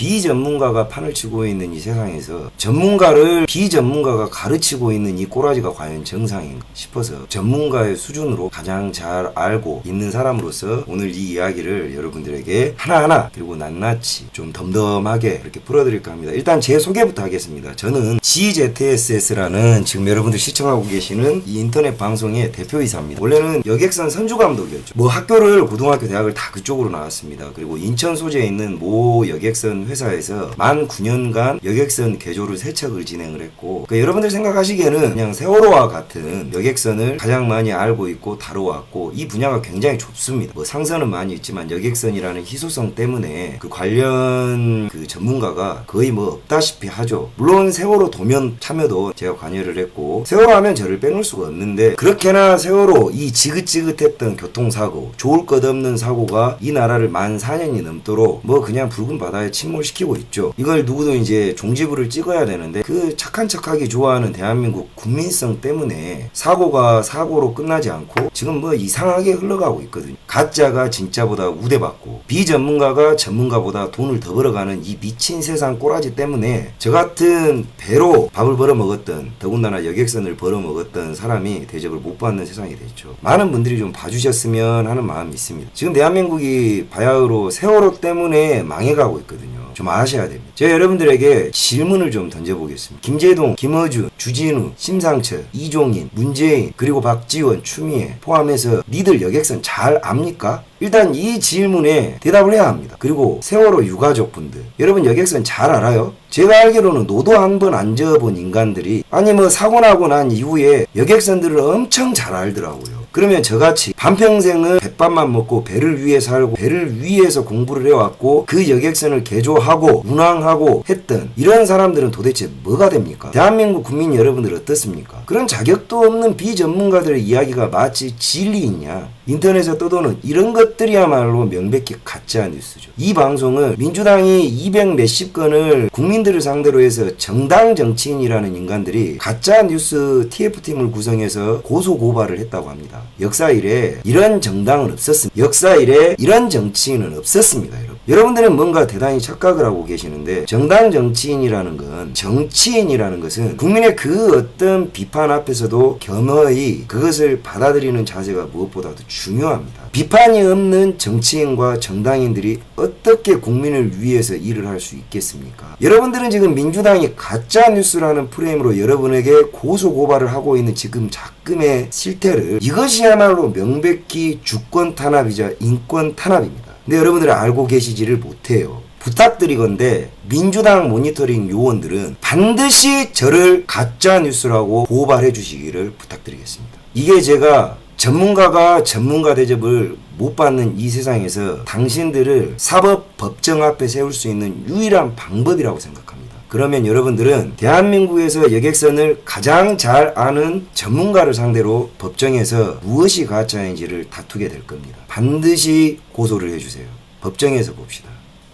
비전문가가 판을 치고 있는 이 세상에서 전문가를 비전문가가 가르치고 있는 이 꼬라지가 과연 정상인가 싶어서 전문가의 수준으로 가장 잘 알고 있는 사람으로서 오늘 이 이야기를 여러분들에게 하나하나 그리고 낱낱이 좀 덤덤하게 이렇게 풀어드릴까 합니다. 일단 제 소개부터 하겠습니다. 저는 GZSS라는 지금 여러분들 시청하고 계시는 이 인터넷 방송의 대표이사입니다. 원래는 여객선 선주감독이었죠. 뭐 학교를 고등학교 대학을 다 그쪽으로 나왔습니다. 그리고 인천 소재에 있는 모 여객선 회사에서 만 9년간 여객선 개조를 3척을 진행을 했고, 그러니까 여러분들 생각하시기에는 그냥 세월호와 같은 여객선을 가장 많이 알고 있고 다뤄왔고, 이 분야가 굉장히 좁습니다. 뭐 상선은 많이 있지만 여객선이라는 희소성 때문에 그 관련 그 전문가가 거의 뭐 없다시피 하죠. 물론 세월호 도면 참여도 제가 관여를 했고, 세월호 하면 저를 빼놓을 수가 없는데, 그렇게나 세월호 이 지긋지긋했던 교통사고, 좋을 것 없는 사고가 이 나라를 만 4년이 넘도록 뭐 그냥 붉은 바다에 침몰시키고 있죠. 이걸 누구도 이제 종지부를 찍어야 되는데, 그 착한 척하기 좋아하는 대한민국 국민성 때문에 사고가 사고로 끝나지 않고 지금 뭐 이상하게 흘러가고 있거든요. 가짜가 진짜보다 우대받고 비전문가가 전문가보다 돈을 더 벌어가는 이 미친 세상 꼬라지 때문에 저 같은 배로 밥을 벌어 먹었던, 더군다나 여객선을 벌어 먹었던 사람이 대접을 못 받는 세상이 됐죠. 많은 분들이 좀 봐주셨으면 하는 마음이 있습니다. 지금 대한민국이 바야흐로 세월호 때문에 망해가고 있거든요. 좀 아셔야 됩니다. 제가 여러분들에게 질문을 좀 던져보겠습니다. 김제동, 김어준, 주진우, 심상철, 이종인, 문재인, 그리고 박지원, 추미애 포함해서 니들 여객선 잘 압니까? 일단 이 질문에 대답을 해야 합니다. 그리고 세월호 유가족분들, 여러분 여객선 잘 알아요? 제가 알기로는 노도 한 번 안 저어본 인간들이 아니 뭐 사고 나고 난 이후에 여객선들을 엄청 잘 알더라고요. 그러면 저같이 반평생을 뱃밥만 먹고 배를 위해 살고 배를 위해서 공부를 해왔고 그 여객선을 개조하고 운항하고 했던 이런 사람들은 도대체 뭐가 됩니까? 대한민국 국민 여러분들 어떻습니까? 그런 자격도 없는 비전문가들의 이야기가 마치 진리 있냐? 인터넷에 떠도는 이런 것들이야말로 명백히 가짜 뉴스죠. 이 방송을 민주당이 200 몇십 건을 국민들을 상대로 해서 정당 정치인이라는 인간들이 가짜 뉴스 TF팀을 구성해서 고소 고발을 했다고 합니다. 역사 이래 이런 정당은 없었습니다. 역사 이래 이런 정치인은 없었습니다. 여러분들은 뭔가 대단히 착각을 하고 계시는데, 정당 정치인이라는 건, 정치인이라는 것은 국민의 그 어떤 비판 앞에서도 겸허히 그것을 받아들이는 자세가 무엇보다도 중요합니다. 비판이 없는 정치인과 정당인들이 어떻게 국민을 위해서 일을 할 수 있겠습니까? 여러분들은 지금 민주당이 가짜뉴스라는 프레임으로 여러분에게 고소고발을 하고 있는 지금 작금의 실태를, 이것이야말로 명백히 주권 탄압이자 인권 탄압입니다. 근데 여러분들은 알고 계시지를 못해요. 부탁드리건대 민주당 모니터링 요원들은 반드시 저를 가짜뉴스라고 고발해 주시기를 부탁드리겠습니다. 이게 제가 전문가가 전문가 대접을 못 받는 이 세상에서 당신들을 사법 법정 앞에 세울 수 있는 유일한 방법이라고 생각합니다. 그러면 여러분들은 대한민국에서 여객선을 가장 잘 아는 전문가를 상대로 법정에서 무엇이 가짜인지를 다투게 될 겁니다. 반드시 고소를 해주세요. 법정에서 봅시다.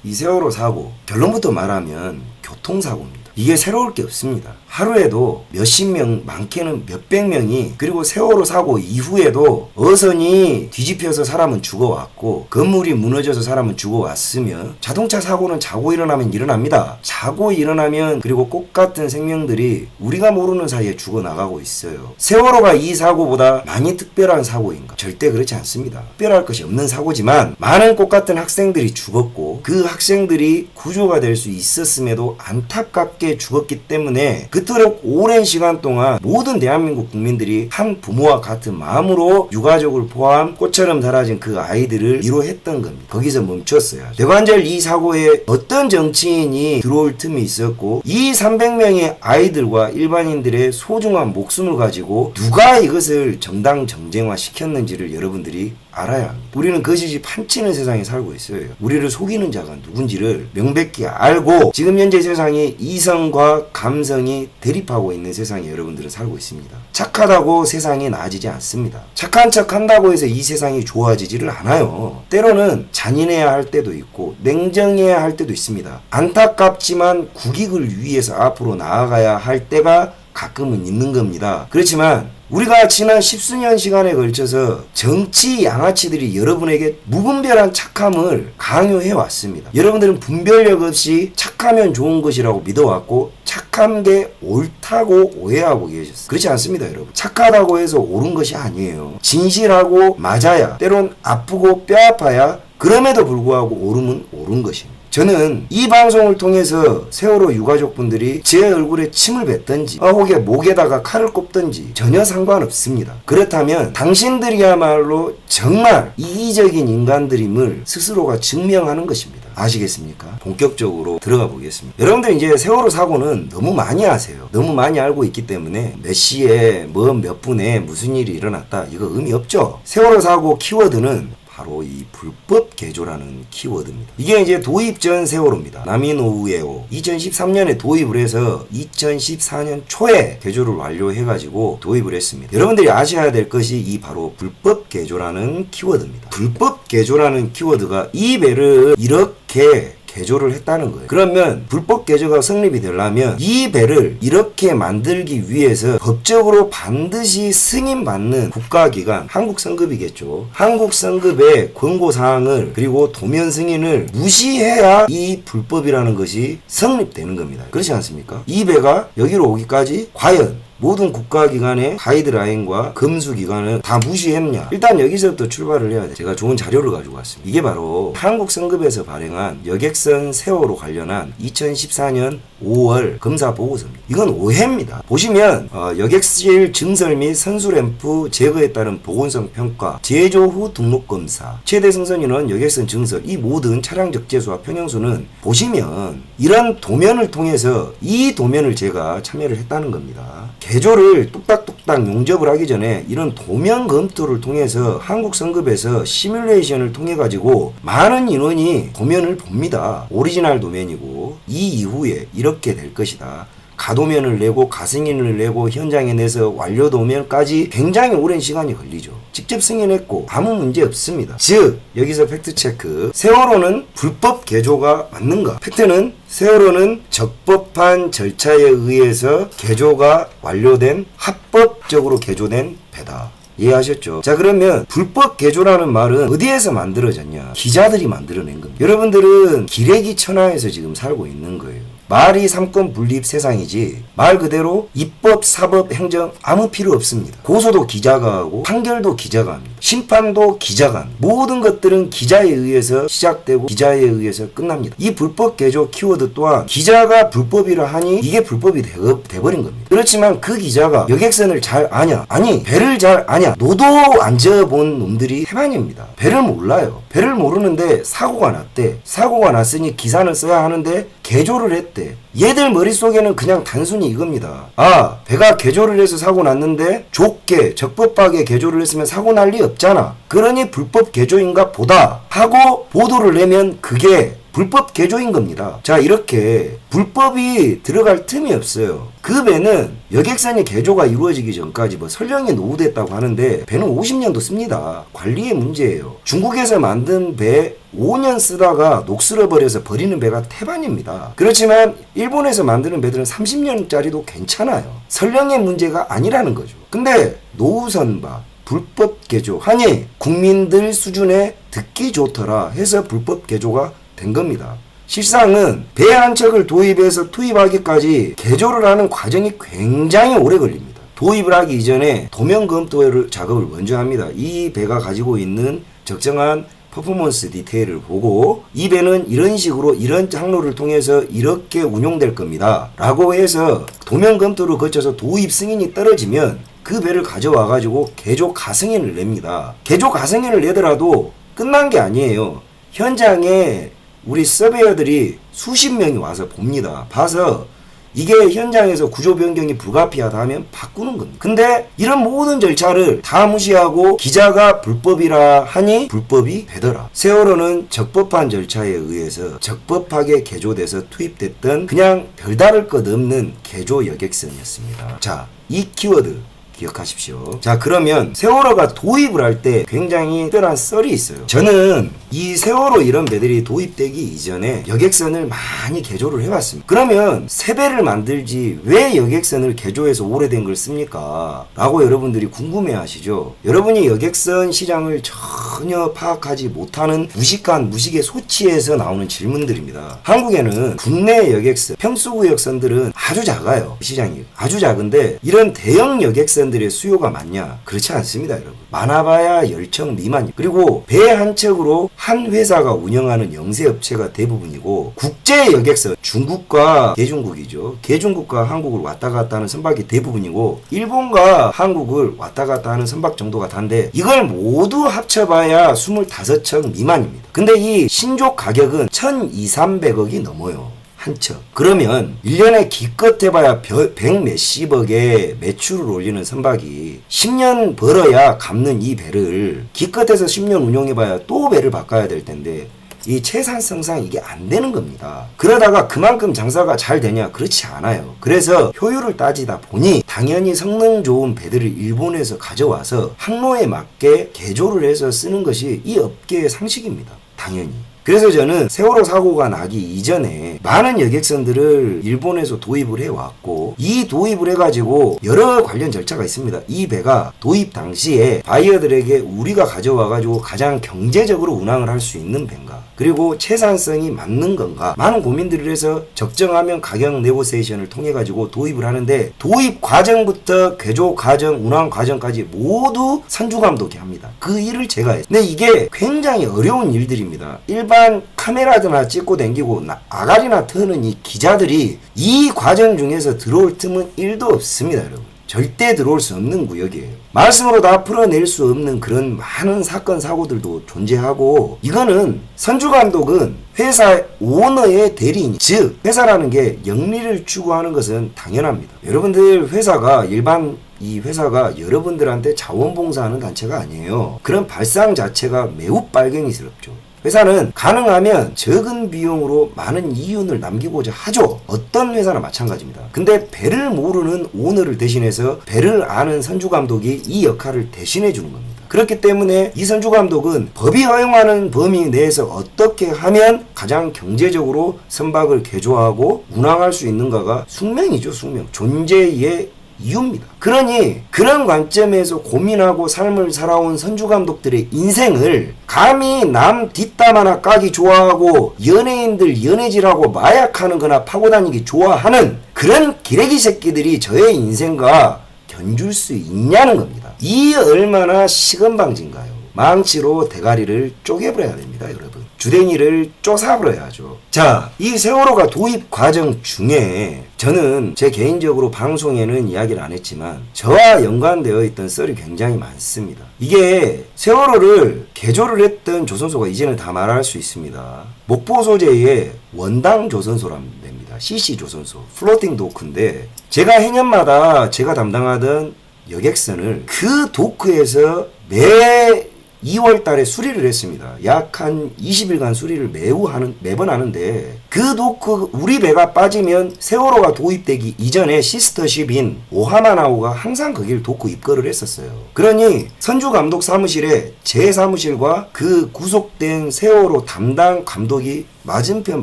이 세월호 사고, 결론부터 말하면 교통사고입니다. 이게 새로울 게 없습니다. 하루에도 몇십 명, 많게는 몇백 명이, 그리고 세월호 사고 이후에도 어선이 뒤집혀서 사람은 죽어왔고 건물이 무너져서 사람은 죽어왔으면 자동차 사고는 자고 일어나면 일어납니다. 자고 일어나면, 그리고 꽃 같은 생명들이 우리가 모르는 사이에 죽어나가고 있어요. 세월호가 이 사고보다 많이 특별한 사고인가? 절대 그렇지 않습니다. 특별할 것이 없는 사고지만 많은 꽃 같은 학생들이 죽었고 그 학생들이 구조가 될 수 있었음에도 안타깝게 죽었기 때문에 그토록 오랜 시간 동안 모든 대한민국 국민들이 한 부모와 같은 마음으로 유가족을 포함 꽃처럼 자라진 그 아이들을 위로했던 겁니다. 거기서 멈췄어요. 대관절 이 사고에 어떤 정치인이 들어올 틈이 있었고, 이 300명의 아이들과 일반인들의 소중한 목숨을 가지고 누가 이것을 정당 정쟁화 시켰는지를 여러분들이 알아야 합니다. 우리는 거짓이 판치는 세상에 살고 있어요. 우리를 속이는 자가 누군지를 명백히 알고 지금 현재 세상이 이성과 감성이 대립하고 있는 세상에 여러분들은 살고 있습니다. 착하다고 세상이 나아지지 않습니다. 착한 척 한다고 해서 이 세상이 좋아지지를 않아요. 때로는 잔인해야 할 때도 있고 냉정해야 할 때도 있습니다. 안타깝지만 국익을 위해서 앞으로 나아가야 할 때가 가끔은 있는 겁니다. 그렇지만 우리가 지난 10수년 시간에 걸쳐서 정치 양아치들이 여러분에게 무분별한 착함을 강요해 왔습니다. 여러분들은 분별력 없이 착하면 좋은 것이라고 믿어왔고 착한 게 옳다고 오해하고 계셨어요. 그렇지 않습니다, 여러분. 착하다고 해서 옳은 것이 아니에요. 진실하고 맞아야, 때론 아프고 뼈 아파야, 그럼에도 불구하고 옳음은 옳은 것입니다. 저는 이 방송을 통해서 세월호 유가족분들이 제 얼굴에 침을 뱉든지 혹에 목에다가 칼을 꼽든지 전혀 상관없습니다. 그렇다면 당신들이야말로 정말 이기적인 인간들임을 스스로가 증명하는 것입니다. 아시겠습니까? 본격적으로 들어가 보겠습니다. 여러분들 이제 세월호 사고는 너무 많이 아세요. 너무 많이 알고 있기 때문에 몇 시에 몇 분에 무슨 일이 일어났다 이거 의미 없죠. 세월호 사고 키워드는 바로 이 불법 개조라는 키워드입니다. 이게 이제 도입 전 세월호입니다. 나미노우에오 2013년에 도입을 해서 2014년 초에 개조를 완료해가지고 도입을 했습니다. 여러분들이 아셔야 될 것이 이 바로 불법 개조라는 키워드입니다. 불법 개조라는 키워드가 이 배를 이렇게 개조를 했다는 거예요. 그러면 불법 개조가 성립이 되려면 이 배를 이렇게 만들기 위해서 법적으로 반드시 승인받는 국가기관, 한국성급이겠죠. 한국성급의 권고사항을 그리고 도면 승인을 무시해야 이 불법이라는 것이 성립되는 겁니다. 그렇지 않습니까? 이 배가 여기로 오기까지 과연 모든 국가기관의 가이드라인과 금수기관을 다 무시했냐? 일단 여기서부터 출발을 해야 돼. 제가 좋은 자료를 가지고 왔습니다. 이게 바로 한국성급에서 발행한 여객선 세월호 관련한 2014년 5월 검사 보고서입니다. 이건 오해입니다. 보시면 여객실 증설 및 선수램프 제거에 따른 보건성 평가, 제조 후 등록 검사, 최대 승선인원, 여객선 증설 이 모든 차량 적재수와 평형수는 보시면 이런 도면을 통해서 이 도면을 제가 참여를 했다는 겁니다. 개조를 뚝딱뚝딱 용접을 하기 전에 이런 도면 검토를 통해서 한국성급에서 시뮬레이션을 통해 가지고 많은 인원이 도면을 봅니다. 오리지널 도면이고 이 이후에 이렇게 될 것이다. 가도면을 내고 가승인을 내고 현장에 내서 완료 도면까지 굉장히 오랜 시간이 걸리죠. 직접 승인했고 아무 문제 없습니다. 즉 여기서 팩트체크, 세월호는 불법 개조가 맞는가? 팩트는 세월호는 적법한 절차에 의해서 개조가 완료된 합법적으로 개조된 배다. 이해하셨죠? 자, 그러면 불법 개조라는 말은 어디에서 만들어졌냐? 기자들이 만들어낸 겁니다. 여러분들은 기레기 천하에서 지금 살고 있는 거예요. 말이 삼권 분립 세상이지 말 그대로 입법, 사법, 행정 아무 필요 없습니다. 고소도 기자가 하고 판결도 기자가 합니다. 심판도 기자가 합니다. 모든 것들은 기자에 의해서 시작되고 기자에 의해서 끝납니다. 이 불법 개조 키워드 또한 기자가 불법이라 하니 이게 불법이 돼버린 겁니다. 그렇지만 그 기자가 여객선을 잘 아냐? 아니 배를 잘 아냐? 노도 안 져본 놈들이 태반입니다. 배를 몰라요. 배를 모르는데 사고가 났대. 사고가 났으니 기사는 써야 하는데 개조를 했대. 얘들 머릿속에는 그냥 단순히 이겁니다. 아, 배가 개조를 해서 사고 났는데 좁게 적법하게 개조를 했으면 사고 날 리 없잖아. 그러니 불법 개조인가 보다 하고 보도를 내면 그게 불법 개조인 겁니다. 자, 이렇게 불법이 들어갈 틈이 없어요. 그 배는 여객선이 개조가 이루어지기 전까지 설령이 노후됐다고 하는데 배는 50년도 씁니다. 관리의 문제예요. 중국에서 만든 배 5년 쓰다가 녹슬어버려서 버리는 배가 태반입니다. 그렇지만 일본에서 만드는 배들은 30년짜리도 괜찮아요. 설령의 문제가 아니라는 거죠. 근데 노후선박 불법 개조 하니 국민들 수준에 듣기 좋더라 해서 불법 개조가 된 겁니다. 실상은 배 한 척을 도입해서 투입하기까지 개조를 하는 과정이 굉장히 오래 걸립니다. 도입을 하기 이전에 도면 검토 작업을 먼저 합니다. 이 배가 가지고 있는 적정한 퍼포먼스 디테일을 보고 이 배는 이런 식으로 이런 항로를 통해서 이렇게 운용될 겁니다 라고 해서 도면 검토를 거쳐서 도입 승인이 떨어지면 그 배를 가져와 가지고 개조 가승인을 냅니다. 개조 가승인을 내더라도 끝난 게 아니에요. 현장에 우리 서베이어들이 수십 명이 와서 봅니다. 봐서 이게 현장에서 구조 변경이 불가피하다 하면 바꾸는 겁니다. 근데 이런 모든 절차를 다 무시하고 기자가 불법이라 하니 불법이 되더라. 세월호는 적법한 절차에 의해서 적법하게 개조돼서 투입됐던 그냥 별다를 것 없는 개조 여객선이었습니다. 자, 이 키워드 기억하십시오. 자, 그러면 세월호가 도입을 할 때 굉장히 특별한 썰이 있어요. 저는 이 세월호 이런 배들이 도입되기 이전에 여객선을 많이 개조를 해왔습니다. 그러면 새 배를 만들지 왜 여객선을 개조해서 오래된 걸 씁니까? 라고 여러분들이 궁금해 하시죠. 여러분이 여객선 시장을 전혀 파악하지 못하는 무식의 소치에서 나오는 질문들입니다. 한국에는 국내 여객선, 평수구역선들은 아주 작아요. 시장이 아주 작은데 이런 대형 여객선들의 수요가 많냐? 그렇지 않습니다, 여러분. 많아봐야 10척 미만이에요. 그리고 배 한 척으로 한 회사가 운영하는 영세업체가 대부분이고 국제 여객선, 중국과 개중국이죠. 개중국과 한국을 왔다 갔다 하는 선박이 대부분이고 일본과 한국을 왔다 갔다 하는 선박 정도가 단데 이걸 모두 합쳐봐야 25척 미만입니다. 근데 이 신족 가격은 1,200~1,300억이 넘어요. 한 척. 그러면 1년에 기껏 해봐야 100 몇십억의 매출을 올리는 선박이 10년 벌어야 갚는 이 배를 기껏해서 10년 운용해봐야 또 배를 바꿔야 될 텐데 이 채산성상 이게 안 되는 겁니다. 그러다가 그만큼 장사가 잘 되냐? 그렇지 않아요. 그래서 효율을 따지다 보니 당연히 성능 좋은 배들을 일본에서 가져와서 항로에 맞게 개조를 해서 쓰는 것이 이 업계의 상식입니다. 당연히. 그래서 저는 세월호 사고가 나기 이전에 많은 여객선들을 일본에서 도입을 해왔고 이 도입을 해가지고 여러 관련 절차가 있습니다. 이 배가 도입 당시에 바이어들에게 우리가 가져와가지고 가장 경제적으로 운항을 할 수 있는 배인가 그리고 채산성이 맞는 건가 많은 고민들을 해서 적정하면 가격 네고시에이션을 통해가지고 도입을 하는데 도입 과정부터 개조 과정, 운항 과정까지 모두 선주감독이 합니다. 그 일을 제가 했어요. 근데 이게 굉장히 어려운 일들입니다. 일반 카메라드나 찍고 댕기고 아가리나 트는 이 기자들이 이 과정 중에서 들어올 틈은 1도 없습니다, 여러분. 절대 들어올 수 없는 구역이에요. 말씀으로 다 풀어낼 수 없는 그런 많은 사건 사고들도 존재하고 이거는 선주감독은 회사 오너의 대리인 즉 회사라는 게 영리를 추구하는 것은 당연합니다. 여러분들 회사가 이 회사가 여러분들한테 자원봉사하는 단체가 아니에요. 그런 발상 자체가 매우 빨갱이스럽죠. 회사는 가능하면 적은 비용으로 많은 이윤을 남기고자 하죠. 어떤 회사나 마찬가지입니다. 근데 배를 모르는 오너를 대신해서 배를 아는 선주감독이 이 역할을 대신해 주는 겁니다. 그렇기 때문에 이 선주감독은 법이 허용하는 범위 내에서 어떻게 하면 가장 경제적으로 선박을 개조하고 운항할 수 있는가가 숙명이죠. 숙명. 존재의 이유입니다. 그러니 그런 관점에서 고민하고 삶을 살아온 선주감독들의 인생을 감히 남 뒷담 하나 까기 좋아하고 연예인들 연애질하고 마약하는 거나 파고 다니기 좋아하는 그런 기레기 새끼들이 저의 인생과 견줄 수 있냐는 겁니다. 이 얼마나 시건방진가요. 망치로 대가리를 쪼개버려야 됩니다, 여러분. 주댕이를 쪼사버려야죠. 자, 이 세월호가 도입 과정 중에 저는 제 개인적으로 방송에는 이야기를 안 했지만 저와 연관되어 있던 썰이 굉장히 많습니다. 이게 세월호를 개조를 했던 조선소가 이제는 다 말할 수 있습니다. 목포 소재의 원당 조선소라는 데입니다. CC 조선소, 플로팅 도크인데 제가 해년마다 제가 담당하던 여객선을 그 도크에서 매 2월 달에 수리를 했습니다. 약 한 20일간 수리를 매번 하는데 그 도크 우리 배가 빠지면 세월호가 도입되기 이전에 시스터십인 오하마나오가 항상 거길 도크 입거를 했었어요. 그러니 선주감독 사무실에 제 사무실과 그 구속된 세월호 담당 감독이 맞은편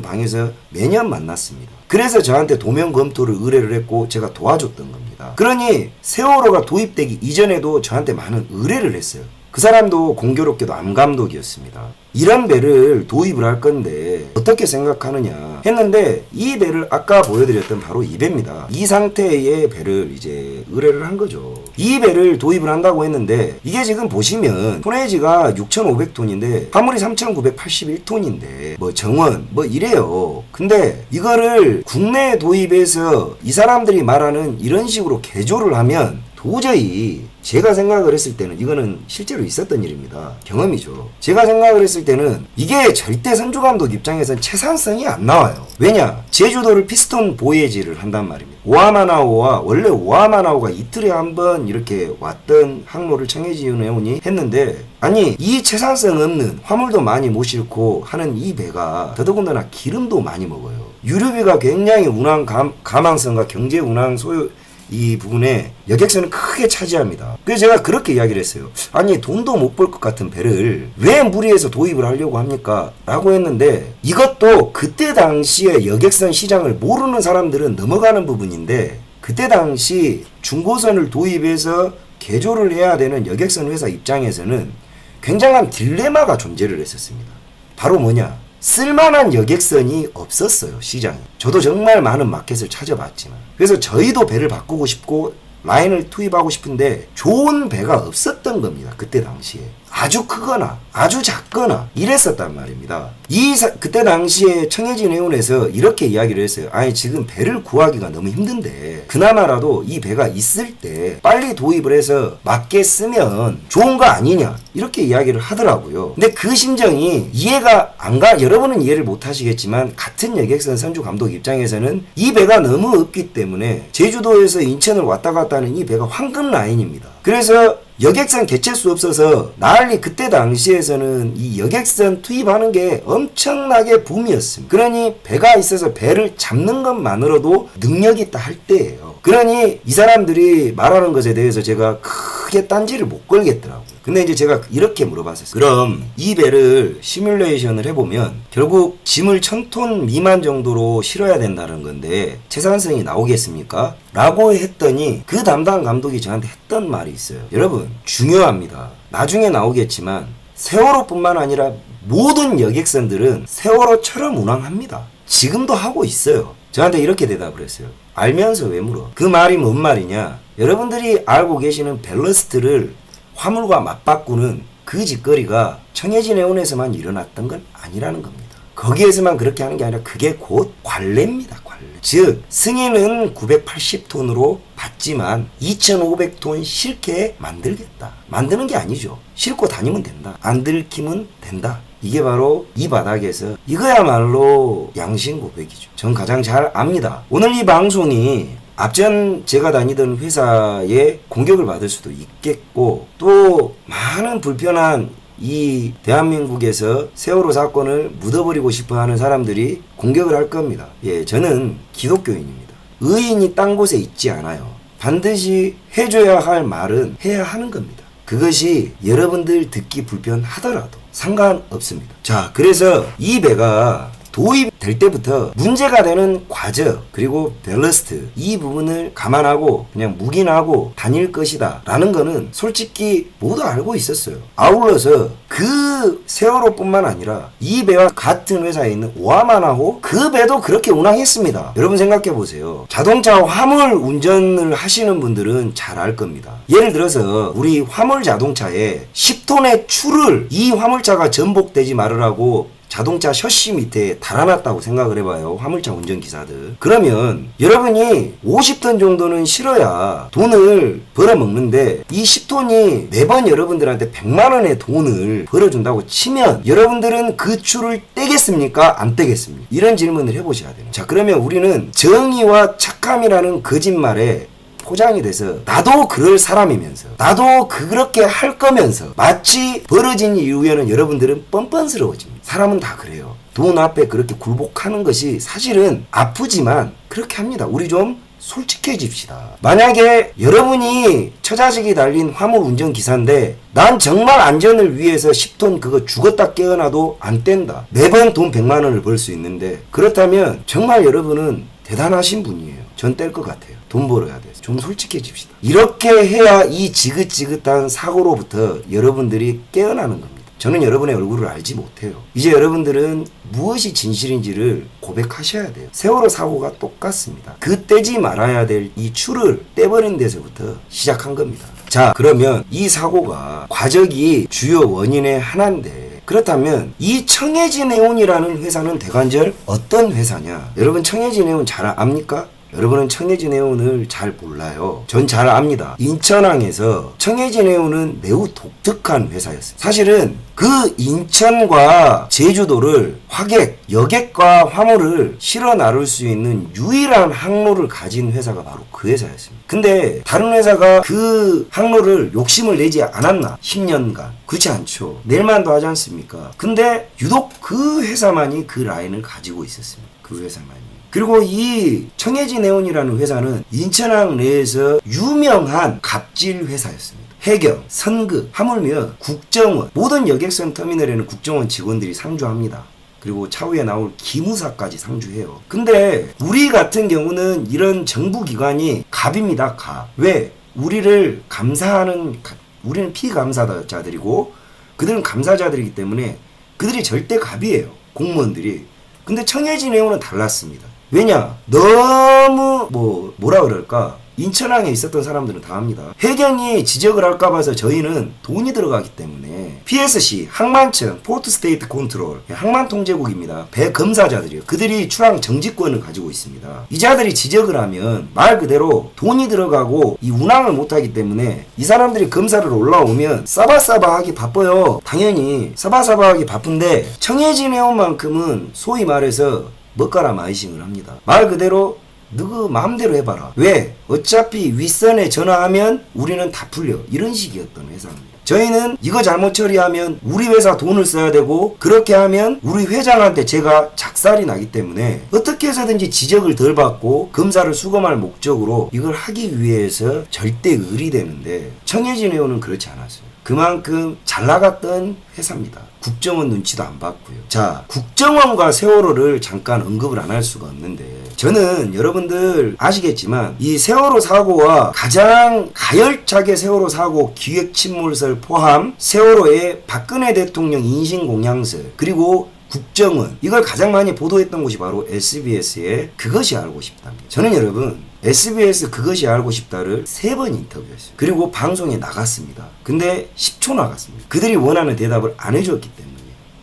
방에서 매년 만났습니다. 그래서 저한테 도면 검토를 의뢰를 했고 제가 도와줬던 겁니다. 그러니 세월호가 도입되기 이전에도 저한테 많은 의뢰를 했어요. 그 사람도 공교롭게도 암감독이었습니다. 이런 배를 도입을 할 건데 어떻게 생각하느냐 했는데 이 배를 아까 보여드렸던 바로 이 배입니다. 이 상태의 배를 이제 의뢰를 한 거죠. 이 배를 도입을 한다고 했는데 이게 지금 보시면 톤에지가 6,500톤인데 화물이 3,981톤인데 뭐 정원 뭐 이래요. 근데 이거를 국내에 도입해서 이 사람들이 말하는 이런 식으로 개조를 하면 도저히 제가 생각을 했을 때는 이거는 실제로 있었던 일입니다. 경험이죠. 제가 생각을 했을 때는 이게 절대 선주감독 입장에서는 채산성이 안 나와요. 왜냐? 제주도를 피스톤 보예지를 한단 말입니다. 오하마나오와 원래 오하마나오가 이틀에 한 번 이렇게 왔던 항로를 청해지운해운이 했는데 아니 이 채산성 없는 화물도 많이 못 싣고 하는 이 배가 더더군다나 기름도 많이 먹어요. 유류비가 굉장히 운항 가망성과 경제 운항 소요 이 부분에 여객선은 크게 차지합니다. 그래서 제가 그렇게 이야기를 했어요. 아니 돈도 못 벌 것 같은 배를 왜 무리해서 도입을 하려고 합니까? 라고 했는데 이것도 그때 당시에 여객선 시장을 모르는 사람들은 넘어가는 부분인데 그때 당시 중고선을 도입해서 개조를 해야 되는 여객선 회사 입장에서는 굉장한 딜레마가 존재를 했었습니다. 바로 뭐냐? 쓸만한 여객선이 없었어요, 시장에. 저도 정말 많은 마켓을 찾아봤지만. 그래서 저희도 배를 바꾸고 싶고 라인을 투입하고 싶은데 좋은 배가 없었던 겁니다. 그때 당시에. 아주 크거나 아주 작거나 이랬었단 말입니다. 그때 당시에 청해진 해운에서 이렇게 이야기를 했어요. 아니 지금 배를 구하기가 너무 힘든데 그나마라도 이 배가 있을 때 빨리 도입을 해서 맞게 쓰면 좋은 거 아니냐 이렇게 이야기를 하더라고요. 근데 그 심정이 이해가 안 가. 여러분은 이해를 못 하시겠지만 같은 여객선 선주 감독 입장에서는 이 배가 너무 없기 때문에 제주도에서 인천을 왔다 갔다 하는 이 배가 황금 라인입니다. 그래서 여객선 개체 수 없어서 난리 그때 당시에서는 이 여객선 투입하는 게 엄청나게 붐이었습니다. 그러니 배가 있어서 배를 잡는 것만으로도 능력이 있다 할 때예요. 그러니 이 사람들이 말하는 것에 대해서 제가 크게 딴지를 못 걸겠더라고요. 근데 이제 제가 이렇게 물어봤었어요. 그럼 이 배를 시뮬레이션을 해보면 결국 짐을 1000톤 미만 정도로 실어야 된다는 건데 채산성이 나오겠습니까? 라고 했더니 그 담당 감독이 저한테 했던 말이 있어요. 여러분 중요합니다. 나중에 나오겠지만 세월호뿐만 아니라 모든 여객선들은 세월호처럼 운항합니다. 지금도 하고 있어요. 저한테 이렇게 대답을 했어요. 알면서 왜 물어? 그 말이 뭔 말이냐? 여러분들이 알고 계시는 밸러스트를 화물과 맞바꾸는 그 짓거리가 청해진 해운에서만 일어났던 건 아니라는 겁니다. 거기에서만 그렇게 하는 게 아니라 그게 곧 관례입니다. 관례. 즉 승인은 980톤으로 받지만 2500톤 실게 만들겠다. 만드는 게 아니죠. 싣고 다니면 된다. 안 들키면 된다. 이게 바로 이 바닥에서 이거야말로 양심 고백이죠. 전 가장 잘 압니다. 오늘 이 방송이 앞전 제가 다니던 회사에 공격을 받을 수도 있겠고 또 많은 불편한 이 대한민국에서 세월호 사건을 묻어버리고 싶어 하는 사람들이 공격을 할 겁니다. 예, 저는 기독교인입니다. 의인이 딴 곳에 있지 않아요. 반드시 해줘야 할 말은 해야 하는 겁니다. 그것이 여러분들 듣기 불편하더라도 상관없습니다. 자, 그래서 이 배가 도입될 때부터 문제가 되는 과정 그리고 밸러스트 이 부분을 감안하고 그냥 묵인하고 다닐 것이다 라는 거는 솔직히 모두 알고 있었어요. 아울러서 그 세월호뿐만 아니라 이 배와 같은 회사에 있는 오하마나호 그 배도 그렇게 운항했습니다. 여러분 생각해 보세요. 자동차 화물 운전을 하시는 분들은 잘 알 겁니다. 예를 들어서 우리 화물 자동차에 10톤의 추를 이 화물차가 전복되지 말으라고 자동차 셔시 밑에 달아놨다고 생각을 해봐요. 화물차 운전기사들. 그러면 여러분이 50톤 정도는 실어야 돈을 벌어먹는데 이 10톤이 매번 여러분들한테 100만원의 돈을 벌어준다고 치면 여러분들은 그 추를 떼겠습니까? 안 떼겠습니까? 이런 질문을 해보셔야 돼요. 자, 그러면 우리는 정의와 착함이라는 거짓말에 포장이 돼서 나도 그럴 사람이면서 나도 그렇게 할 거면서 마치 벌어진 이후에는 여러분들은 뻔뻔스러워집니다. 사람은 다 그래요. 돈 앞에 그렇게 굴복하는 것이 사실은 아프지만 그렇게 합니다. 우리 좀 솔직해집시다. 만약에 여러분이 처자식이 달린 화물 운전기사인데 난 정말 안전을 위해서 10톤 그거 죽었다 깨어나도 안 뗀다. 매번 돈 100만원을 벌 수 있는데 그렇다면 정말 여러분은 대단하신 분이에요. 전 뗄 것 같아요. 돈 벌어야 돼. 좀 솔직해집시다. 이렇게 해야 이 지긋지긋한 사고로부터 여러분들이 깨어나는 겁니다. 저는 여러분의 얼굴을 알지 못해요. 이제 여러분들은 무엇이 진실인지를 고백하셔야 돼요. 세월호 사고가 똑같습니다. 그 떼지 말아야 될 이 추를 떼버린 데서부터 시작한 겁니다. 자, 그러면 이 사고가 과적이 주요 원인의 하나인데 그렇다면 이 청해진 해운이라는 회사는 대관절 어떤 회사냐? 여러분 청해진 해운 잘 압니까? 여러분은 청해진 해운을 잘 몰라요. 전 잘 압니다. 인천항에서 청해진 해운은 매우 독특한 회사였어요. 사실은 그 인천과 제주도를 여객과 화물을 실어 나를 수 있는 유일한 항로를 가진 회사가 바로 그 회사였습니다. 근데 다른 회사가 그 항로를 욕심을 내지 않았나? 10년간. 그렇지 않죠. 낼만도 하지 않습니까? 근데 유독 그 회사만이 그 라인을 가지고 있었습니다. 그 회사만이. 그리고 이 청해진해운이라는 회사는 인천항 내에서 유명한 갑질 회사였습니다. 해경, 선급, 하물며 국정원, 모든 여객선 터미널에는 국정원 직원들이 상주합니다. 그리고 차후에 나올 기무사까지 상주해요. 근데 우리 같은 경우는 이런 정부기관이 갑입니다. 갑. 왜? 우리를 감사하는, 우리는 피감사자들이고 그들은 감사자들이기 때문에 그들이 절대 갑이에요. 공무원들이. 근데 청해진해운은 달랐습니다. 왜냐? 너무 뭐라 그럴까? 인천항에 있었던 사람들은 다 합니다. 해경이 지적을 할까 봐서 저희는 돈이 들어가기 때문에 PSC, 항만청, 포트 스테이트 컨트롤, 항만통제국입니다. 배 검사자들이요. 그들이 출항 정지권을 가지고 있습니다. 이 자들이 지적을 하면 말 그대로 돈이 들어가고 이 운항을 못하기 때문에 이 사람들이 검사를 올라오면 싸바싸바하기 바빠요. 당연히 싸바싸바하기 바쁜데 청해진해운만큼은 소위 말해서 먹가라 마이싱을 합니다. 말 그대로 너그 마음대로 해봐라. 왜? 어차피 윗선에 전화하면 우리는 다 풀려. 이런 식이었던 회사입니다. 저희는 이거 잘못 처리하면 우리 회사 돈을 써야 되고 그렇게 하면 우리 회장한테 제가 작살이 나기 때문에 어떻게 해서든지 지적을 덜 받고 검사를 수검할 목적으로 이걸 하기 위해서 절대 의리되는데 청해진해운은 그렇지 않았어요. 그만큼 잘 나갔던 회사입니다. 국정원 눈치도 안 봤고요. 자, 국정원과 세월호를 잠깐 언급을 안 할 수가 없는데 저는 여러분들 아시겠지만 이 세월호 사고와 가장 가열차게 세월호 사고 기획침몰설 포함 세월호의 박근혜 대통령 인신공양설 그리고 국정원 이걸 가장 많이 보도했던 곳이 바로 SBS의 그것이 알고 싶답니다. 저는 여러분 SBS 그것이 알고 싶다를 3번 인터뷰했어요. 그리고 방송에 나갔습니다. 근데 10초 나갔습니다. 그들이 원하는 대답을 안 해줬기 때문에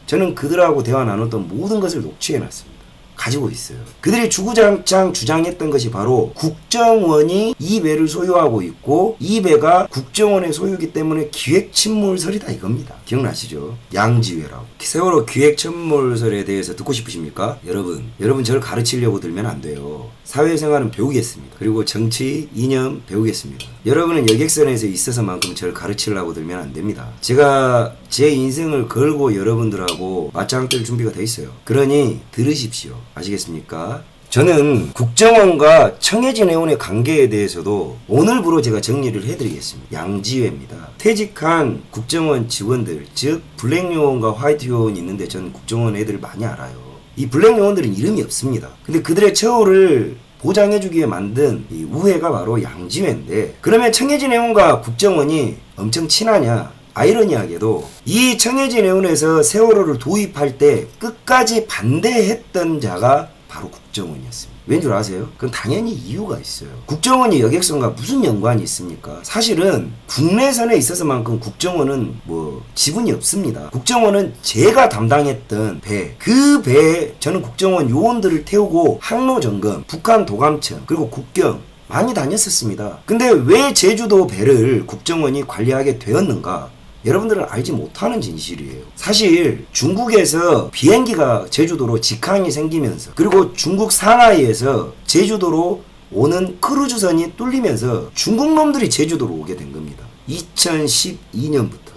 저는 그들하고 대화 나눴던 모든 것을 녹취해놨습니다. 가지고 있어요. 그들이 주구장창 주장했던 것이 바로 국정원이 이 배를 소유하고 있고 이 배가 국정원의 소유이기 때문에 기획침몰설이다 이겁니다. 기억나시죠? 양지회라고. 세월호 기획침몰설에 대해서 듣고 싶으십니까? 여러분 저를 가르치려고 들면 안 돼요. 사회생활은 배우겠습니다. 그리고 정치, 이념 배우겠습니다. 여러분은 여객선에서 있어서만큼 저를 가르치려고 들면 안 됩니다. 제가 제 인생을 걸고 여러분들하고 맞짱 뜰 준비가 돼 있어요. 그러니 들으십시오. 아시겠습니까? 저는 국정원과 청해진해운의 관계에 대해서도 오늘부로 제가 정리를 해드리겠습니다. 양지회입니다. 퇴직한 국정원 직원들, 즉 블랙요원과 화이트요원이 있는데 저는 국정원 애들 많이 알아요. 이 블랙요원들은 이름이 없습니다. 근데 그들의 처우를 보장해주기 위해 만든 이 우회가 바로 양지회인데 그러면 청해진해운과 국정원이 엄청 친하냐? 아이러니하게도 이 청해진해운에서 세월호를 도입할 때 끝까지 반대했던 자가 바로 국정원이었습니다. 왠 줄 아세요? 그건 당연히 이유가 있어요. 국정원이 여객선과 무슨 연관이 있습니까? 사실은 국내선에 있어서만큼 국정원은 지분이 없습니다. 국정원은 제가 담당했던 배, 그 배에 저는 국정원 요원들을 태우고 항로 점검, 북한 도감청, 그리고 국경 많이 다녔었습니다. 근데 왜 제주도 배를 국정원이 관리하게 되었는가? 여러분들은 알지 못하는 진실이에요. 사실 중국에서 비행기가 제주도로 직항이 생기면서 그리고 중국 상하이에서 제주도로 오는 크루즈선이 뚫리면서 중국 놈들이 제주도로 오게 된 겁니다. 2012년부터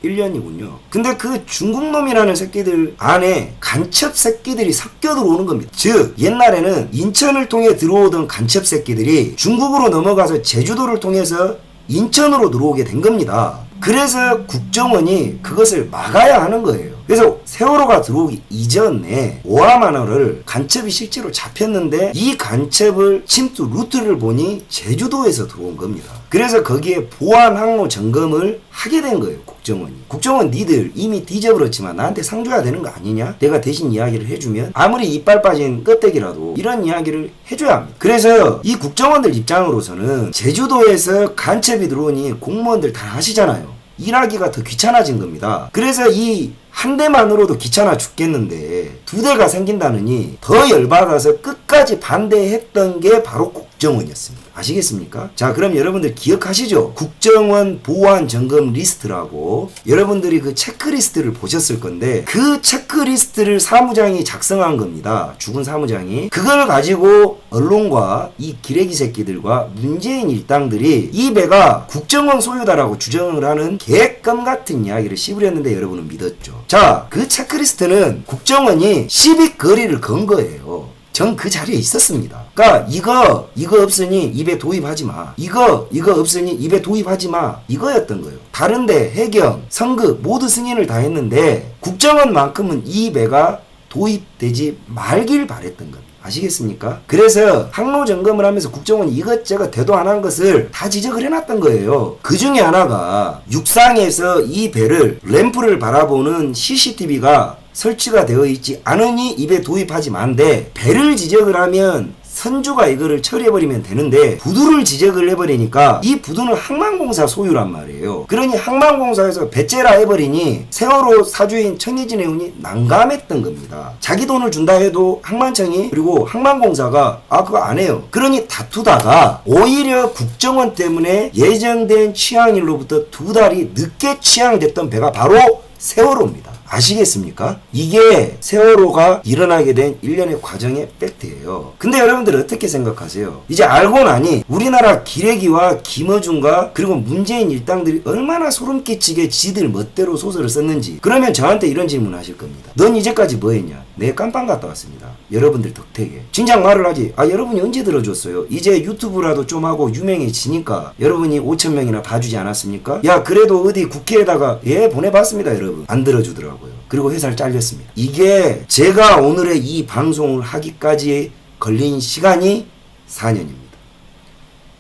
2011년이군요. 근데 그 중국 놈이라는 새끼들 안에 간첩 새끼들이 섞여 들어오는 겁니다. 즉 옛날에는 인천을 통해 들어오던 간첩 새끼들이 중국으로 넘어가서 제주도를 통해서 인천으로 들어오게 된 겁니다. 그래서 국정원이 그것을 막아야 하는 거예요. 그래서 세월호가 들어오기 이전에 오하마너를 간첩이 실제로 잡혔는데 이 간첩을 침투 루트를 보니 제주도에서 들어온 겁니다. 그래서 거기에 보안 항로 점검을 하게 된 거예요. 국정원이. 국정원 니들 이미 뒤져버렸지만 나한테 상 줘야 되는 거 아니냐? 내가 대신 이야기를 해주면 아무리 이빨 빠진 껍데기라도 이런 이야기를 해줘야 합니다. 그래서 이 국정원들 입장으로서는 제주도에서 간첩이 들어오니 공무원들 다 아시잖아요. 일하기가 더 귀찮아진 겁니다. 그래서 이 한 대만으로도 귀찮아 죽겠는데 2대가 생긴다느니 더 열받아서 끝까지 반대했던 게 바로 국정원이었습니다. 아시겠습니까? 자, 그럼 여러분들 기억하시죠? 국정원 보안 점검 리스트라고 여러분들이 그 체크리스트를 보셨을 건데 그 체크리스트를 사무장이 작성한 겁니다. 죽은 사무장이. 그걸 가지고 언론과 이 기레기 새끼들과 문재인 일당들이 이 배가 국정원 소유다라고 주장을 하는 개껌 같은 이야기를 씹으렸는데 여러분은 믿었죠. 자, 그 체크리스트는 국정원이 시비 거리를 건 거예요. 전 그 자리에 있었습니다. 그러니까 이거 없으니 입에 도입하지 마. 이거 없으니 입에 도입하지 마. 이거였던 거예요. 다른데 해경, 성급 모두 승인을 다 했는데 국정원만큼은 이 배가 도입되지 말길 바랬던 겁니다. 아시겠습니까? 그래서 항로 점검을 하면서 국정원이 이것저것 대도 안 한 것을 다 지적을 해놨던 거예요. 그 중에 하나가 육상에서 이 배를 램프를 바라보는 CCTV가 설치가 되어 있지 않으니 입에 도입하지 마인데, 배를 지적을 하면 선주가 이거를 처리해버리면 되는데 부두를 지적을 해버리니까 이 부두는 항만공사 소유란 말이에요. 그러니 항만공사에서 배째라 해버리니 세월호 사주인 청해진 해운이 난감했던 겁니다. 자기 돈을 준다 해도 항만청이 그리고 항만공사가 그거 안 해요. 그러니 다투다가 오히려 국정원 때문에 예정된 취항일로부터 2달이 늦게 취항됐던 배가 바로 세월호입니다. 아시겠습니까? 이게 세월호가 일어나게 된 일련의 과정의 팩트예요. 근데 여러분들 어떻게 생각하세요? 이제 알고 나니 우리나라 기레기와 김어준과 그리고 문재인 일당들이 얼마나 소름 끼치게 지들 멋대로 소설을 썼는지. 그러면 저한테 이런 질문 하실 겁니다. 넌 이제까지 뭐 했냐? 내 깜빵 갔다 왔습니다. 여러분들 덕택에. 진작 말을 하지. 여러분이 언제 들어줬어요? 이제 유튜브라도 좀 하고 유명해지니까 여러분이 5,000명이나 봐주지 않았습니까? 야, 그래도 어디 국회에다가 보내봤습니다, 여러분. 안 들어주더라고요. 그리고 회사를 잘렸습니다. 이게 제가 오늘의 이 방송을 하기까지 걸린 시간이 4년입니다.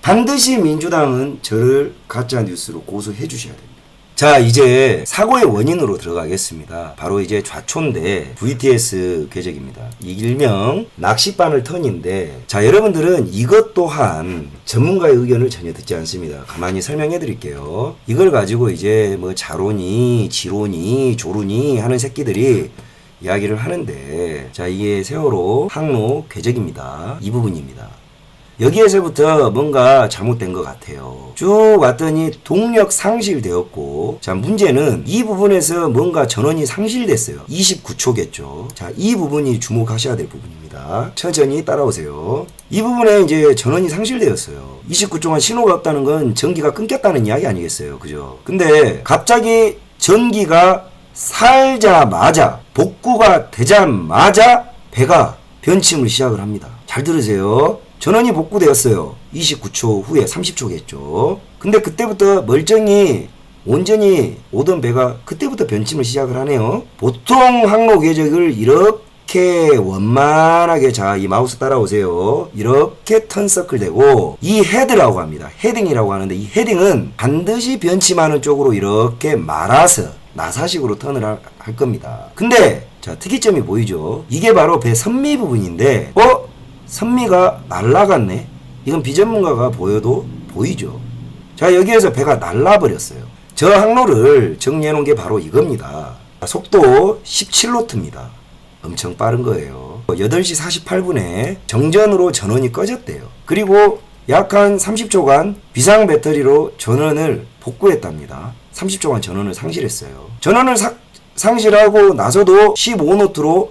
반드시 민주당은 저를 가짜뉴스로 고소해 주셔야 됩니다. 자, 이제 사고의 원인으로 들어가겠습니다. 바로 이제 좌초인데 VTS 궤적입니다. 일명 낚싯바늘 턴인데, 자, 여러분들은 이것 또한 전문가의 의견을 전혀 듣지 않습니다. 가만히 설명해 드릴게요. 이걸 가지고 이제 뭐 자로니 지로니 조루니 하는 새끼들이 이야기를 하는데, 자, 이게 세월호 항로 궤적입니다. 이 부분입니다. 여기에서부터 뭔가 잘못된 것 같아요. 쭉 왔더니 동력 상실되었고, 자, 문제는 이 부분에서 뭔가 전원이 상실됐어요. 29초겠죠. 자, 이 부분이 주목하셔야 될 부분입니다. 천천히 따라오세요. 이 부분에 이제 전원이 상실되었어요. 29초간 신호가 없다는 건 전기가 끊겼다는 이야기 아니겠어요? 그죠? 근데 갑자기 전기가 살자마자, 복구가 되자마자 배가 변침을 시작을 합니다. 잘 들으세요. 전원이 복구되었어요. 29초 후에 30초겠죠. 근데 그때부터 멀쩡히 온전히 오던 배가 그때부터 변침을 시작을 하네요. 보통 항로 궤적을 이렇게 원만하게, 자, 이 마우스 따라오세요. 이렇게 턴서클 되고, 이 헤드라고 합니다. 헤딩이라고 하는데, 이 헤딩은 반드시 변침하는 쪽으로 이렇게 말아서 나사식으로 턴을 할 겁니다. 근데 자, 특이점이 보이죠? 이게 바로 배 선미 부분인데, 선미가 날아갔네? 이건 비전문가가 보여도 보이죠. 자, 여기에서 배가 날아버렸어요. 저 항로를 정리해 놓은 게 바로 이겁니다. 속도 17노트입니다. 엄청 빠른 거예요. 8시 48분에 정전으로 전원이 꺼졌대요. 그리고 약 한 30초간 비상 배터리로 전원을 복구했답니다. 30초간 전원을 상실했어요. 전원을 상실하고 나서도 15노트로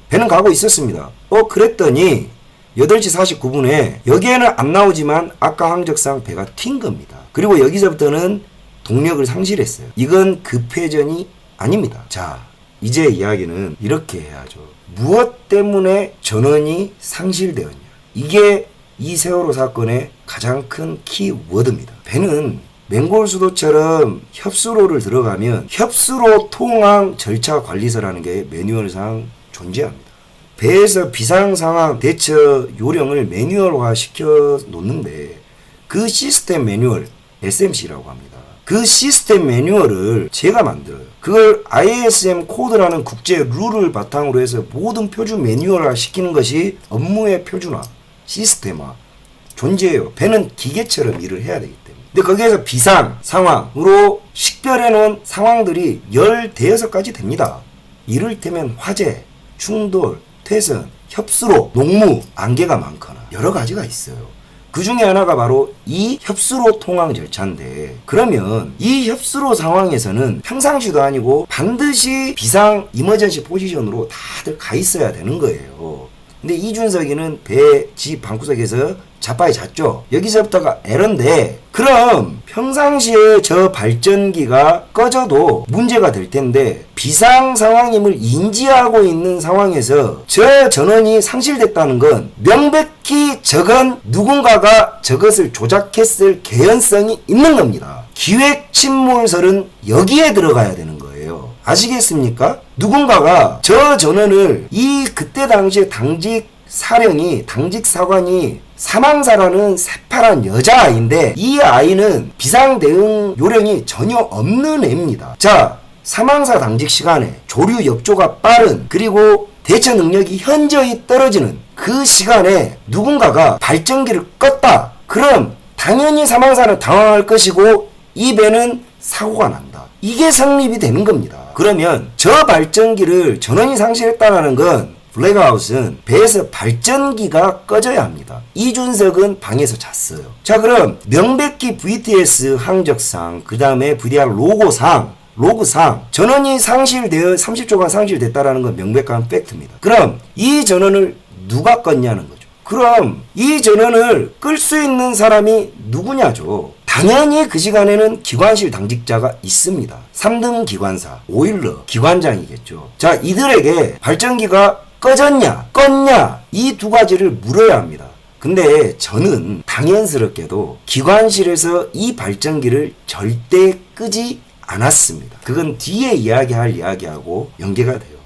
배는 가고 있었습니다. 그랬더니 8시 49분에 여기에는 안 나오지만 아까 항적상 배가 튄 겁니다. 그리고 여기서부터는 동력을 상실했어요. 이건 급회전이 아닙니다. 자, 이제 이야기는 이렇게 해야죠. 무엇 때문에 전원이 상실되었냐? 이게 이 세월호 사건의 가장 큰 키워드입니다. 배는 맹골 수도처럼 협수로를 들어가면 협수로 통항 절차 관리서라는 게 매뉴얼상 존재합니다. 배에서 비상 상황 대처 요령을 매뉴얼화 시켜 놓는데, 그 시스템 매뉴얼 SMC라고 합니다. 그 시스템 매뉴얼을 제가 만들어요. 그걸 IASM 코드라는 국제 룰을 바탕으로 해서 모든 표준 매뉴얼화 시키는 것이 업무의 표준화, 시스템화 존재해요. 배는 기계처럼 일을 해야 되기 때문에. 근데 거기에서 비상 상황으로 식별해 놓은 상황들이 15가지 됩니다. 이를테면 화재, 충돌, 퇴선, 협수로, 농무, 안개가 많거나 여러 가지가 있어요. 그 중에 하나가 바로 이 협수로 통항 절차인데, 그러면 이 협수로 상황에서는 평상시도 아니고 반드시 비상 이머전시 포지션으로 다들 가 있어야 되는 거예요. 근데 이준석이는 배 집 방구석에서 자빠이 잤죠. 여기서부터가 에러인데, 그럼 평상시에 저 발전기가 꺼져도 문제가 될 텐데 비상 상황임을 인지하고 있는 상황에서 저 전원이 상실됐다는 건 명백히 저건 누군가가 저것을 조작했을 개연성이 있는 겁니다. 기획 침몰설은 여기에 들어가야 되는 거예요. 아시겠습니까? 누군가가 저 전원을 그때 당시에 당직 사령이, 당직 사관이 사망사라는 새파란 여자아이인데 이 아이는 비상대응 요령이 전혀 없는 애입니다. 자, 사망사 당직 시간에 조류 역조가 빠른, 그리고 대처 능력이 현저히 떨어지는 그 시간에 누군가가 발전기를 껐다. 그럼 당연히 사망사는 당황할 것이고 이 배는 사고가 난다. 이게 성립이 되는 겁니다. 그러면 저 발전기를 전원이 상실했다는 건 블랙아웃은 배에서 발전기가 꺼져야 합니다. 이준석은 방에서 잤어요. 자, 그럼 명백히 VTS 항적상, 그 다음에 VDR 로그상 전원이 상실되어 30초간 상실됐다라는 건 명백한 팩트입니다. 그럼 이 전원을 누가 껐냐는 거죠. 그럼 이 전원을 끌 수 있는 사람이 누구냐죠. 당연히 그 시간에는 기관실 당직자가 있습니다. 3등 기관사, 오일러 기관장이겠죠. 자, 이들에게 발전기가 꺼졌냐 껐냐 이 두 가지를 물어야 합니다. 근데 저는 당연스럽게도 기관실에서 이 발전기를 절대 끄지 않았습니다. 그건 뒤에 이야기할 이야기하고 연계가 돼요.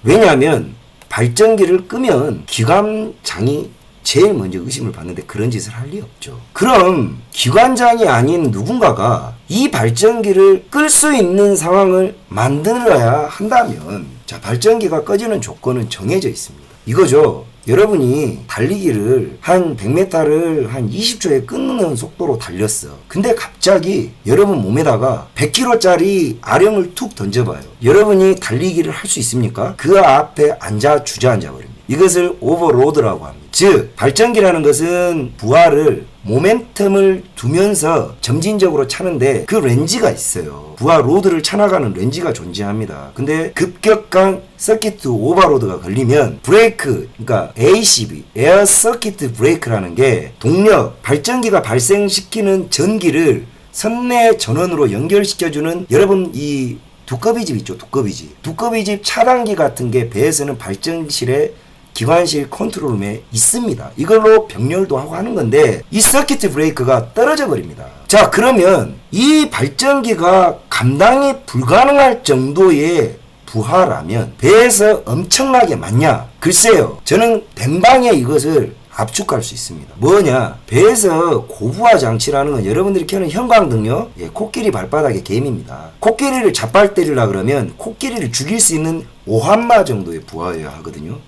왜냐하면 발전기를 끄면 기관장이 제일 먼저 의심을 받는데 그런 짓을 할 리 없죠. 그럼 기관장이 아닌 누군가가 이 발전기를 끌 수 있는 상황을 만들어야 한다면, 자, 발전기가 꺼지는 조건은 정해져 있습니다. 이거죠. 여러분이 달리기를 한 100m를 한 20초에 끊는 속도로 달렸어. 근데 갑자기 여러분 몸에다가 100kg짜리 아령을 툭 던져봐요. 여러분이 달리기를 할 수 있습니까? 그 앞에 주저앉아 버립니다. 이것을 오버로드라고 합니다. 즉, 발전기라는 것은 부하를 모멘텀을 두면서 점진적으로 차는데 그 렌지가 있어요. 부하 로드를 차나가는 렌지가 존재합니다. 근데 급격한 서킷 오버로드가 걸리면 브레이크, 그러니까 ACB, 에어 서킷 브레이크라는 게 동력, 발전기가 발생시키는 전기를 선내 전원으로 연결시켜주는, 여러분 이 두꺼비집 있죠? 두꺼비집 차단기 같은 게 배에서는 발전실에 기관실 컨트롤룸에 있습니다. 이걸로 병렬도 하고 하는 건데 이 서킷 브레이크가 떨어져 버립니다. 자, 그러면 이 발전기가 감당이 불가능할 정도의 부하라면 배에서 엄청나게 많냐? 글쎄요. 저는 댕방에 이것을 압축할 수 있습니다. 뭐냐? 배에서 고부하 장치라는 건 여러분들이 켜는 형광등요, 코끼리 발바닥의 개입니다. 코끼리를 자빨 때리려 그러면 코끼리를 죽일 수 있는 5한마 정도의 부하여야 하거든요.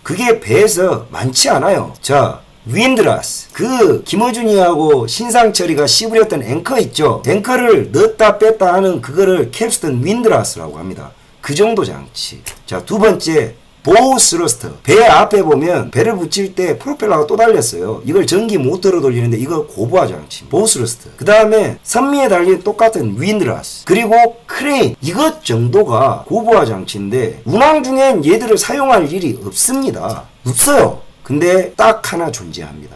그게 배에서 많지 않아요. 자, 윈드라스, 그 김어준이하고 신상철이가 씹으렸던 앵커 있죠? 앵커를 넣었다 뺐다 하는 그거를 캡스톤 윈드라스라고 합니다. 그 정도 장치. 자, 두 번째, 보우 스러스터. 배 앞에 보면 배를 붙일 때 프로펠러가 또 달렸어요. 이걸 전기 모터로 돌리는데 이거 고부하 장치. 보우 스러스터. 그 다음에 선미에 달린 똑같은 윈드라스. 그리고 크레인. 이것 정도가 고부하 장치인데 운항 중엔 얘들을 사용할 일이 없습니다. 없어요. 근데 딱 하나 존재합니다.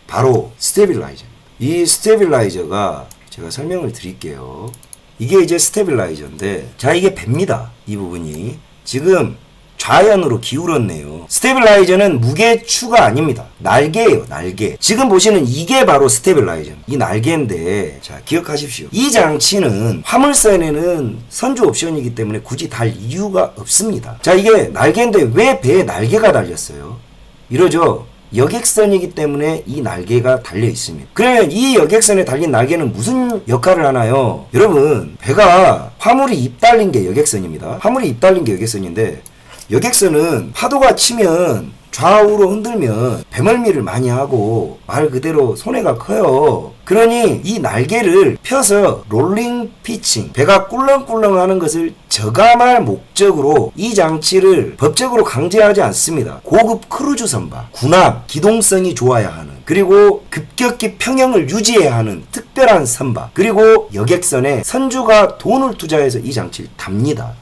바로 스테빌라이저입니다. 이 스테빌라이저가 제가 설명을 드릴게요. 이게 이제 스테빌라이저인데, 자, 이게 배입니다. 이 부분이. 지금 좌연으로 기울었네요. 스테빌라이저는 무게추가 아닙니다. 날개예요, 날개. 지금 보시는 이게 바로 스테빌라이저. 이 날개인데, 자, 기억하십시오. 이 장치는 화물선에는 선주 옵션이기 때문에 굳이 달 이유가 없습니다. 자, 이게 날개인데 왜 배에 날개가 달렸어요? 이러죠. 여객선이기 때문에 이 날개가 달려 있습니다. 그러면 이 여객선에 달린 날개는 무슨 역할을 하나요? 여러분, 배가 화물이 입달린 게 여객선입니다. 화물이 입달린 게 여객선인데, 여객선은 파도가 치면 좌우로 흔들면 배멀미를 많이 하고 말 그대로 손해가 커요. 그러니 이 날개를 펴서 롤링 피칭, 배가 꿀렁꿀렁하는 것을 저감할 목적으로 이 장치를 법적으로 강제하지 않습니다. 고급 크루즈 선박, 군함, 기동성이 좋아야 하는, 그리고 급격히 평형을 유지해야 하는 특별한 선박, 그리고 여객선에 선주가 돈을 투자해서 이 장치를 답니다.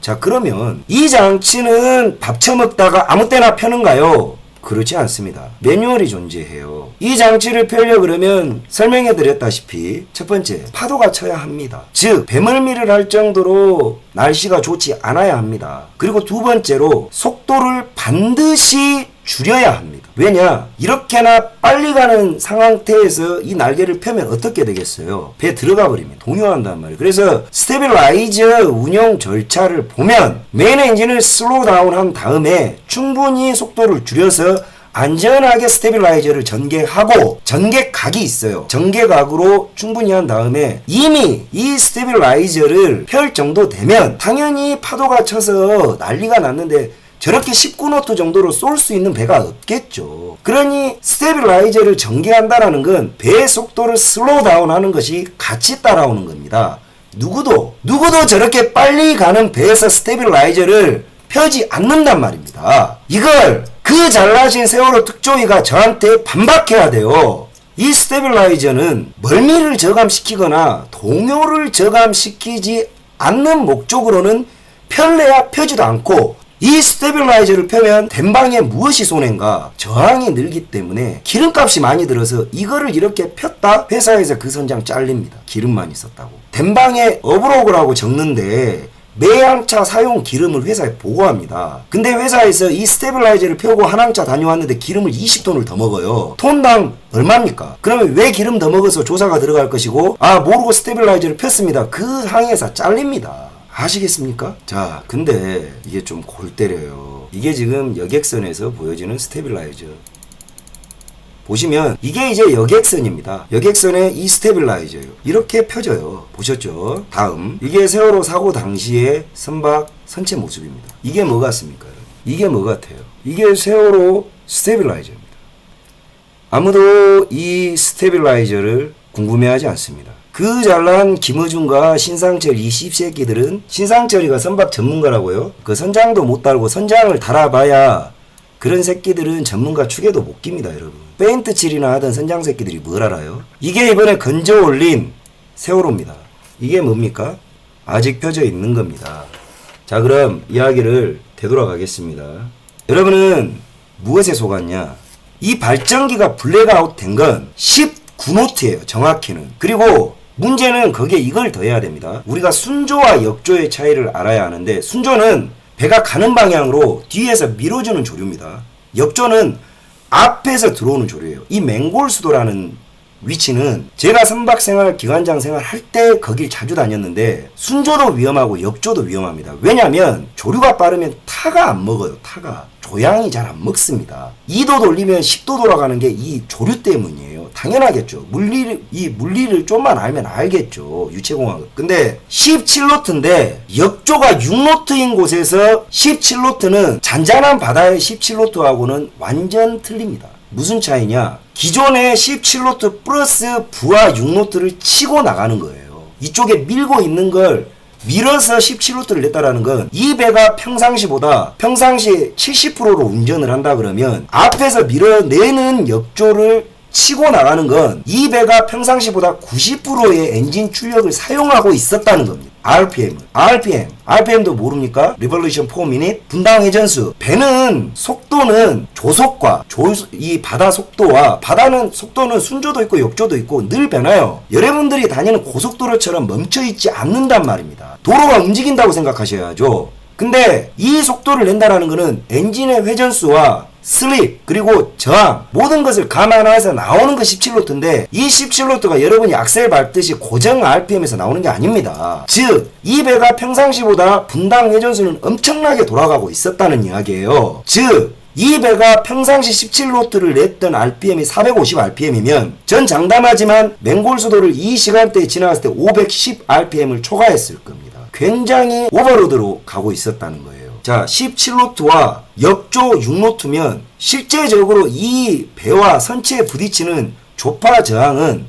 자, 그러면 이 장치는 밥 처먹다가 아무 때나 펴는가요? 그렇지 않습니다. 매뉴얼이 존재해요. 이 장치를 펴려 그러면 설명해 드렸다시피 첫 번째, 파도가 쳐야 합니다. 즉 배멀미를 할 정도로 날씨가 좋지 않아야 합니다. 그리고 두 번째로 속도를 반드시 줄여야 합니다. 왜냐? 이렇게나 빨리 가는 상태에서 이 날개를 펴면 어떻게 되겠어요? 배에 들어가 버리면 동요한단 말이에요. 그래서 스테빌라이저 운영 절차를 보면 메인 엔진을 슬로우 다운 한 다음에 충분히 속도를 줄여서 안전하게 스테빌라이저를 전개하고 전개각이 있어요. 전개각으로 충분히 한 다음에 이미 이 스테빌라이저를 펼 정도 되면 당연히 파도가 쳐서 난리가 났는데 저렇게 19노트 정도로 쏠 수 있는 배가 없겠죠. 그러니 스테빌라이저를 전개한다라는 건 배의 속도를 슬로우 다운하는 것이 같이 따라오는 겁니다. 누구도 저렇게 빨리 가는 배에서 스테빌라이저를 펴지 않는단 말입니다. 이걸 그 잘나신 세월호 특조위가 저한테 반박해야 돼요. 이 스테빌라이저는 멀미를 저감시키거나 동요를 저감시키지 않는 목적으로는 펼래야 펴지도 않고 이 스테빌라이저를 펴면 된방에 무엇이 손해인가? 저항이 늘기 때문에 기름값이 많이 들어서 이거를 이렇게 폈다 회사에서 그 선장 잘립니다. 기름만 있었다고. 된방에 어브로그라고 적는데 매항차 사용 기름을 회사에 보고합니다. 근데 회사에서 이 스테빌라이저를 펴고 한 항차 다녀왔는데 기름을 20톤을 더 먹어요. 톤당 얼마입니까? 그러면 왜 기름 더 먹어서 조사가 들어갈 것이고 모르고 스테빌라이저를 폈습니다. 그 항해사 잘립니다. 아시겠습니까? 자, 근데 이게 좀 골 때려요. 이게 지금 여객선에서 보여지는 스테빌라이저. 보시면 이게 이제 여객선입니다. 여객선의 이 스테빌라이저예요. 이렇게 펴져요. 보셨죠? 다음, 이게 세월호 사고 당시의 선박 선체 모습입니다. 이게 뭐 같습니까? 이게 뭐 같아요? 이게 세월호 스테빌라이저입니다. 아무도 이 스테빌라이저를 궁금해하지 않습니다. 그 잘난 김어준과 신상철 이 씹새끼들은, 신상철이가 선박 전문가라고요? 그 선장도 못 달고 선장을 달아봐야 그런 새끼들은 전문가 축에도 못 깁니다, 여러분. 페인트 칠이나 하던 선장 새끼들이 뭘 알아요? 이게 이번에 건져 올린 세월호입니다. 이게 뭡니까? 아직 펴져 있는 겁니다. 자, 그럼 이야기를 되돌아가겠습니다. 여러분은 무엇에 속았냐? 이 발전기가 블랙아웃 된 건 19노트예요, 정확히는. 그리고 문제는 거기에 이걸 더해야 됩니다. 우리가 순조와 역조의 차이를 알아야 하는데, 순조는 배가 가는 방향으로 뒤에서 밀어주는 조류입니다. 역조는 앞에서 들어오는 조류예요. 이 맹골수도라는 위치는 제가 선박생활, 기관장 생활 할 때 거길 자주 다녔는데 순조도 위험하고 역조도 위험합니다. 왜냐하면 조류가 빠르면 타가 안 먹어요. 타가. 조향이 잘 안 먹습니다. 2도 돌리면 10도 돌아가는 게 이 조류 때문이에요. 당연하겠죠. 이 물리를 좀만 알면 알겠죠. 유체공학을. 근데 17노트인데 역조가 6노트인 곳에서 17노트는 잔잔한 바다의 17노트하고는 완전 틀립니다. 무슨 차이냐? 기존의 17노트 플러스 부하 6노트를 치고 나가는 거예요. 이쪽에 밀고 있는 걸 밀어서 17노트를 냈다라는 건 이 배가 평상시보다 평상시 70%로 운전을 한다 그러면 앞에서 밀어내는 역조를 치고 나가는 건 이 배가 평상시보다 90%의 엔진 출력을 사용하고 있었다는 겁니다. RPM도 모릅니까? Revolution per minute, 분당 회전수. 배는 속도는 조속과 이 바다 속도와, 바다는 속도는 순조도 있고 역조도 있고 늘 변해요. 여러분들이 다니는 고속도로처럼 멈춰있지 않는단 말입니다. 도로가 움직인다고 생각하셔야죠. 근데 이 속도를 낸다라는 거는 엔진의 회전수와 슬립 그리고 저항 모든 것을 감안해서 나오는 거 17노트인데 이 17노트가 여러분이 악셀 밟듯이 고정 RPM에서 나오는 게 아닙니다. 즉 이 배가 평상시보다 분당 회전수는 엄청나게 돌아가고 있었다는 이야기예요. 즉 이 배가 평상시 17노트를 냈던 RPM이 450rpm이면 전 장담하지만 맹골수도를 이 시간대에 지나갔을 때 510rpm을 초과했을 겁니다. 굉장히 오버로드로 가고 있었다는 거예요. 자, 17노트와 역조 6노트면 실제적으로 이 배와 선체에 부딪히는 조파 저항은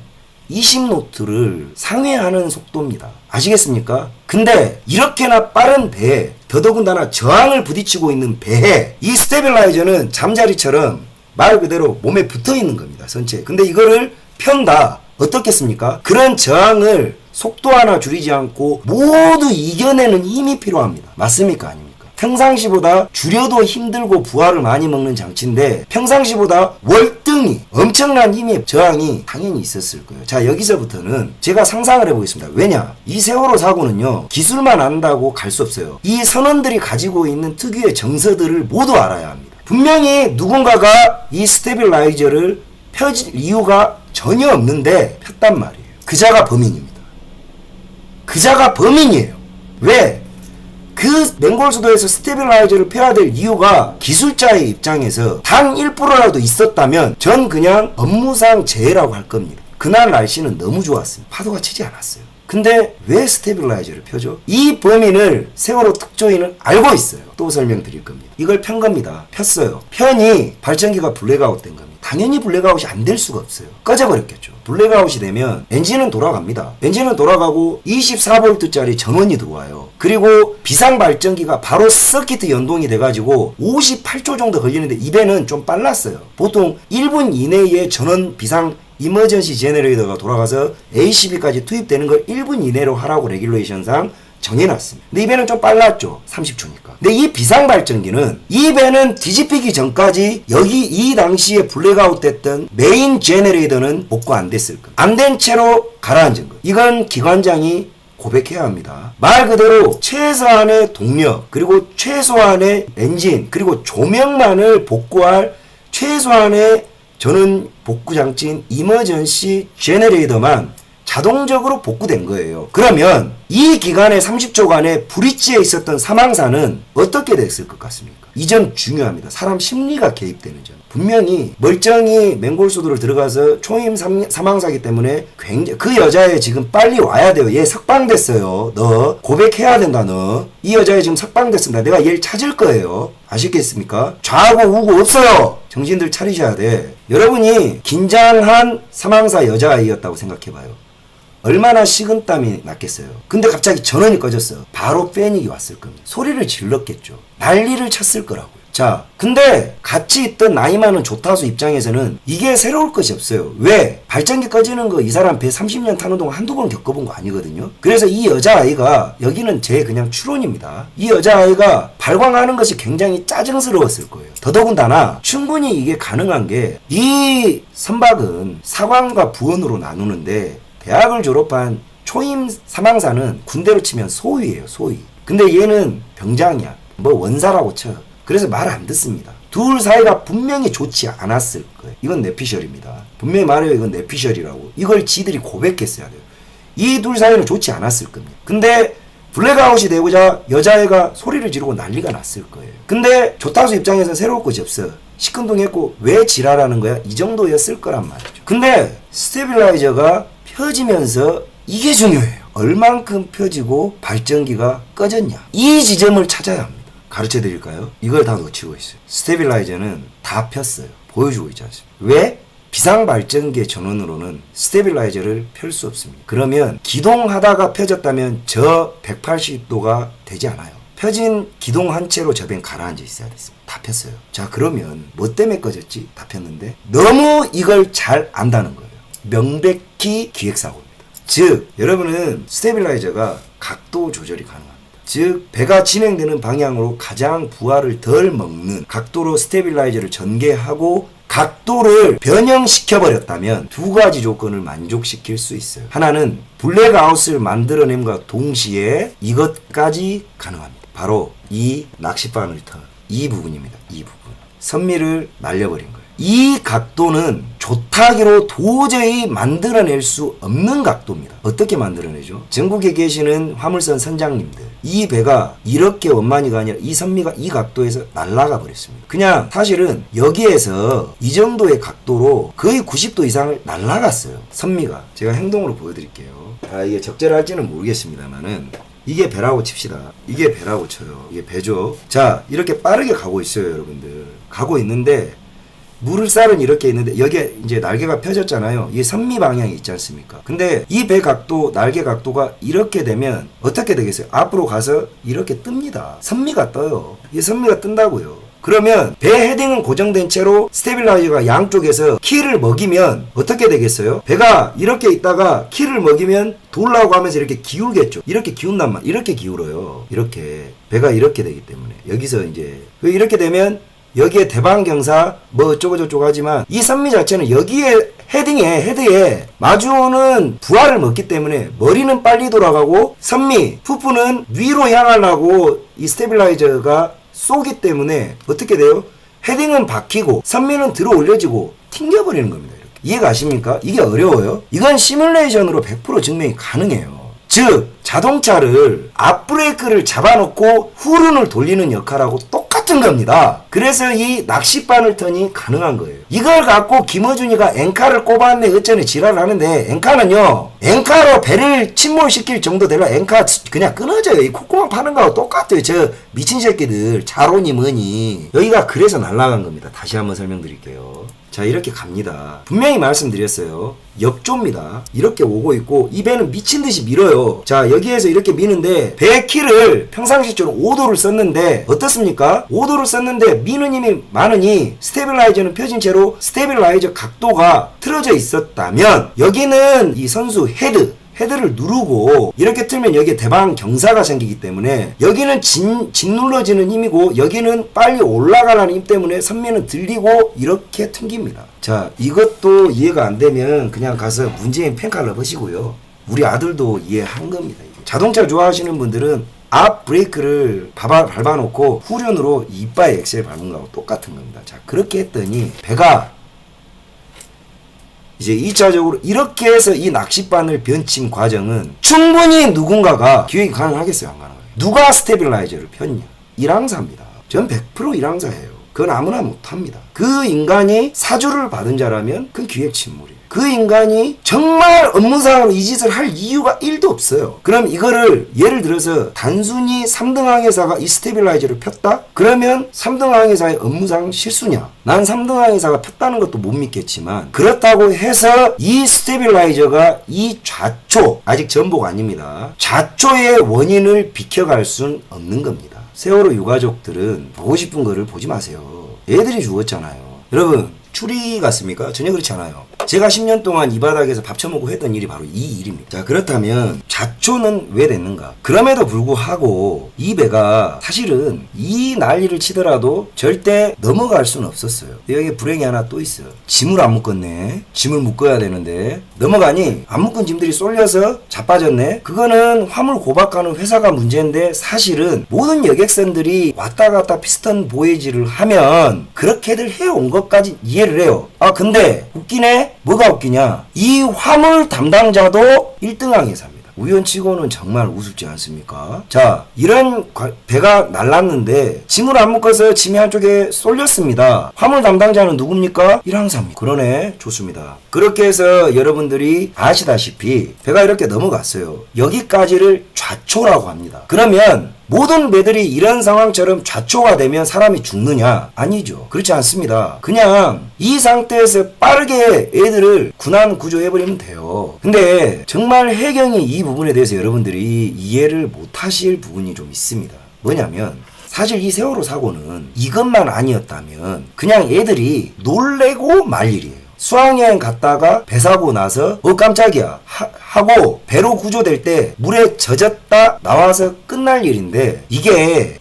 20노트를 상회하는 속도입니다. 아시겠습니까? 근데 이렇게나 빠른 배에 더더군다나 저항을 부딪히고 있는 배에 이 스테빌라이저는 잠자리처럼 말 그대로 몸에 붙어 있는 겁니다. 선체에. 근데 이거를 편다. 어떻겠습니까? 그런 저항을 속도 하나 줄이지 않고 모두 이겨내는 힘이 필요합니다. 맞습니까? 아닙니까? 평상시보다 줄여도 힘들고 부하를 많이 먹는 장치인데 평상시보다 월등히 엄청난 힘의 저항이 당연히 있었을 거예요. 자, 여기서부터는 제가 상상을 해보겠습니다. 왜냐? 이 세월호 사고는요, 기술만 안다고 갈 수 없어요. 이 선원들이 가지고 있는 특유의 정서들을 모두 알아야 합니다. 분명히 누군가가 이 스테빌라이저를 펴질 이유가 전혀 없는데 폈단 말이에요. 그자가 범인입니다. 그자가 범인이에요. 왜? 그 맹골수도에서 스테빌라이저를 펴야 될 이유가 기술자의 입장에서 단 1%라도 있었다면 전 그냥 업무상 재해라고 할 겁니다. 그날 날씨는 너무 좋았습니다. 파도가 치지 않았어요. 근데 왜 스테빌라이저를 펴죠? 이 범인을 세월호 특조위는 알고 있어요. 또 설명드릴 겁니다. 이걸 편 겁니다. 폈어요. 편이 발전기가 블랙아웃 된 겁니다. 당연히 블랙아웃이 안 될 수가 없어요. 꺼져버렸겠죠. 블랙아웃이 되면 엔진은 돌아갑니다. 엔진은 돌아가고 24V짜리 전원이 들어와요. 그리고 비상발전기가 바로 서키트 연동이 돼가지고 58초 정도 걸리는데 이 배는 좀 빨랐어요. 보통 1분 이내에 전원 비상 이머전시 제너레이터가 돌아가서 ACB까지 투입되는 걸 1분 이내로 하라고 레귤레이션상 정해놨습니다. 근데 이 배는 좀 빨랐죠. 30초니까. 근데 이 비상발전기는 이 배는 뒤집히기 전까지 여기 이 당시에 블랙아웃 됐던 메인 제너레이터는 복구 안 됐을 거예요. 안 된 채로 가라앉은 거예요. 이건 기관장이 고백해야 합니다. 말 그대로 최소한의 동력, 그리고 최소한의 엔진, 그리고 조명만을 복구할 최소한의 저는 복구 장치인 이머전시 제너레이터만 자동적으로 복구된 거예요. 그러면 이 기간의 30초간의 브릿지에 있었던 사망사는 어떻게 됐을 것 같습니까? 이 점 중요합니다. 사람 심리가 개입되는 점. 분명히 멀쩡히 맹골수도를 들어가서 초임 사망사기 때문에 굉장히 그 여자애 지금 빨리 와야 돼요. 얘 석방됐어요. 너 고백해야 된다. 너 이 여자애 지금 석방됐습니다. 내가 얘를 찾을 거예요. 아시겠습니까? 좌하고 우고 없어요. 정신들 차리셔야 돼. 여러분이 긴장한 사망사 여자아이였다고 생각해봐요. 얼마나 식은땀이 났겠어요. 근데 갑자기 전원이 꺼졌어. 바로 패닉이 왔을 겁니다. 소리를 질렀겠죠. 난리를 쳤을 거라고요. 자, 근데 같이 있던 나이 많은 조타수 입장에서는 이게 새로울 것이 없어요. 왜? 발전기 꺼지는 거 이 사람 배 30년 타는 동안 한두 번 겪어본 거 아니거든요. 그래서 이 여자아이가, 여기는 제 그냥 추론입니다. 이 여자아이가 발광하는 것이 굉장히 짜증스러웠을 거예요. 더더군다나 충분히 이게 가능한 게 이 선박은 사관과 부원으로 나누는데 대학을 졸업한 초임 사망사는 군대로 치면 소위예요. 소위. 근데 얘는 병장이야. 뭐 원사라고 쳐. 그래서 말 안 듣습니다. 둘 사이가 분명히 좋지 않았을 거예요. 이건 내피셜입니다. 분명히 말해요. 이건 내피셜이라고. 이걸 지들이 고백했어야 돼요. 이 둘 사이는 좋지 않았을 겁니다. 근데 블랙아웃이 되고자 여자애가 소리를 지르고 난리가 났을 거예요. 근데 조타수 입장에서는 새로울 것이 없어. 시큰둥했고 왜 지랄하는 거야? 이 정도였을 거란 말이죠. 근데 스테빌라이저가 펴지면서 이게 중요해요. 얼만큼 펴지고 발전기가 꺼졌냐. 이 지점을 찾아야 합니다. 가르쳐 드릴까요? 이걸 다 놓치고 있어요. 스테빌라이저는 다 폈어요. 보여주고 있지 않습니까? 왜? 비상발전기의 전원으로는 스테빌라이저를 펼 수 없습니다. 그러면 기동하다가 펴졌다면 저 180도가 되지 않아요. 펴진 기동 한 채로 저 배는 가라앉아 있어야 됐습니다. 다 폈어요. 자, 그러면 뭐 때문에 꺼졌지? 다 폈는데 너무 이걸 잘 안다는 거예요. 명백히 기획사고입니다. 즉 여러분은 스테빌라이저가 각도 조절이 가능합니다. 즉 배가 진행되는 방향으로 가장 부하를 덜 먹는 각도로 스테빌라이저를 전개하고 각도를 변형시켜버렸다면 두 가지 조건을 만족시킬 수 있어요. 하나는 블랙아웃을 만들어냄과 동시에 이것까지 가능합니다. 바로 이 낚싯바늘 턴, 이 부분입니다. 이 부분. 선미를 날려버린 거예요. 이 각도는 조타기로 도저히 만들어낼 수 없는 각도입니다. 어떻게 만들어내죠? 전국에 계시는 화물선 선장님들, 이 배가 이렇게 원만히가 아니라 이 선미가 이 각도에서 날아가 버렸습니다. 그냥 사실은 여기에서 이 정도의 각도로 거의 90도 이상을 날아갔어요. 선미가. 제가 행동으로 보여드릴게요. 이게 적절할지는 모르겠습니다만은 이게 배라고 칩시다. 이게 배라고 쳐요. 이게 배죠. 자, 이렇게 빠르게 가고 있어요, 여러분들. 가고 있는데 물살은 이렇게 있는데 여기에 이제 날개가 펴졌잖아요. 이게 선미 방향이 있지 않습니까? 근데 이 배 각도, 날개 각도가 이렇게 되면 어떻게 되겠어요? 앞으로 가서 이렇게 뜹니다. 선미가 떠요. 이 선미가 뜬다고요. 그러면 배 헤딩은 고정된 채로 스테빌라이저가 양쪽에서 키를 먹이면 어떻게 되겠어요? 배가 이렇게 있다가 키를 먹이면 돌라고 하면서 이렇게 기울겠죠. 이렇게 기운단 말, 이렇게 기울어요. 이렇게 배가 이렇게 되기 때문에 여기서 이제 이렇게 되면 여기에 대방경사 뭐 어쩌고저쩌고 하지만 이 선미 자체는 여기에 헤드에 마주오는 부하를 먹기 때문에 머리는 빨리 돌아가고 선미 푸푸는 위로 향하려고 이 스테빌라이저가 쏘기 때문에 어떻게 돼요? 헤딩은 박히고 선미는 들어 올려지고 튕겨버리는 겁니다. 이렇게. 이해가십니까? 이게 어려워요? 이건 시뮬레이션으로 100% 증명이 가능해요. 즉 자동차를 앞브레이크를 잡아놓고 후륜을 돌리는 역할하고 똑같은 겁니다. 그래서 이 낚싯바늘 턴이 가능한 거예요. 이걸 갖고 김어준이가 엔카를 꼽았네 어쩌네 지랄을 하는데 엔카는요 엔카로 배를 침몰시킬 정도 되려 엔카 그냥 끊어져요. 이 콧구멍 파는 거하고 똑같아요. 저 미친 새끼들 자로니 뭐니 여기가 그래서 날아간 겁니다. 다시 한번 설명드릴게요. 자 이렇게 갑니다. 분명히 말씀드렸어요. 역조입니다. 이렇게 오고 있고 이 배는 미친듯이 밀어요. 자 여기에서 이렇게 미는데 배 키를 평상시처럼 5도를 썼는데 어떻습니까? 5도를 썼는데 미는 힘이 많으니 스테빌라이저는 펴진 채로 스테빌라이저 각도가 틀어져 있었다면 여기는 이 선수 헤드를 누르고 이렇게 틀면 여기에 대방 경사가 생기기 때문에 여기는 짓눌러지는 힘이고 여기는 빨리 올라가라는 힘 때문에 선미는 들리고 이렇게 튕깁니다. 자 이것도 이해가 안 되면 그냥 가서 문재인 펜칼 넣으시고요. 우리 아들도 이해한 겁니다. 자동차 좋아하시는 분들은 앞 브레이크를 밟아놓고 후륜으로 이빠이 엑셀 밟은 거하고 똑같은 겁니다. 자 그렇게 했더니 배가 이제 2차적으로 이렇게 해서 이 낚싯바늘 변침 과정은 충분히 누군가가 기획이 가능하겠어요? 안 가능해요? 누가 스테빌라이저를 폈냐? 일항사입니다. 전 100% 일항사예요. 그건 아무나 못합니다. 그 인간이 사주를 받은 자라면 그건 기획 침몰이에요. 그 인간이 정말 업무상으로 이 짓을 할 이유가 1도 없어요. 그럼 이거를 예를 들어서 단순히 3등 항해사가 이 스테빌라이저를 폈다? 그러면 3등 항해사의 업무상 실수냐? 난 3등 항해사가 폈다는 것도 못 믿겠지만 그렇다고 해서 이 스테빌라이저가 이 좌초 아직 전복 아닙니다. 좌초의 원인을 비켜갈 순 없는 겁니다. 세월호 유가족들은 보고 싶은 거를 보지 마세요. 애들이 죽었잖아요. 여러분 추리 같습니까? 전혀 그렇지 않아요. 제가 10년 동안 이 바닥에서 밥 처먹고 했던 일이 바로 이 일입니다. 자 그렇다면 좌초는 왜 됐는가? 그럼에도 불구하고 이 배가 사실은 이 난리를 치더라도 절대 넘어갈 수는 없었어요. 여기 불행이 하나 또 있어요. 짐을 안 묶었네. 짐을 묶어야 되는데 넘어가니 안 묶은 짐들이 쏠려서 자빠졌네. 그거는 화물 고박하는 회사가 문제인데 사실은 모든 여객선들이 왔다 갔다 피스톤 보이지를 하면 그렇게들 해온 것까지 이해를 해요. 아 근데 웃기네? 뭐가 웃기냐? 이 화물 담당자도 1등 항해사입니다. 우연치고는 정말 우습지 않습니까? 자, 이런 배가 날랐는데 짐을 안 묶어서 짐이 한쪽에 쏠렸습니다. 화물 담당자는 누굽니까? 1항사입니다. 그러네. 좋습니다. 그렇게 해서 여러분들이 아시다시피 배가 이렇게 넘어갔어요. 여기까지를 좌초라고 합니다. 그러면 모든 배들이 이런 상황처럼 좌초가 되면 사람이 죽느냐? 아니죠. 그렇지 않습니다. 그냥 이 상태에서 빠르게 애들을 군안 구조해버리면 돼요. 근데 정말 해경이 이 부분에 대해서 여러분들이 이해를 못하실 부분이 좀 있습니다. 뭐냐면 사실 이 세월호 사고는 이것만 아니었다면 그냥 애들이 놀래고 말 일이에요. 수학여행 갔다가 배 사고 나서 깜짝이야 하고 배로 구조될 때 물에 젖었다 나와서 끝날 일인데 이게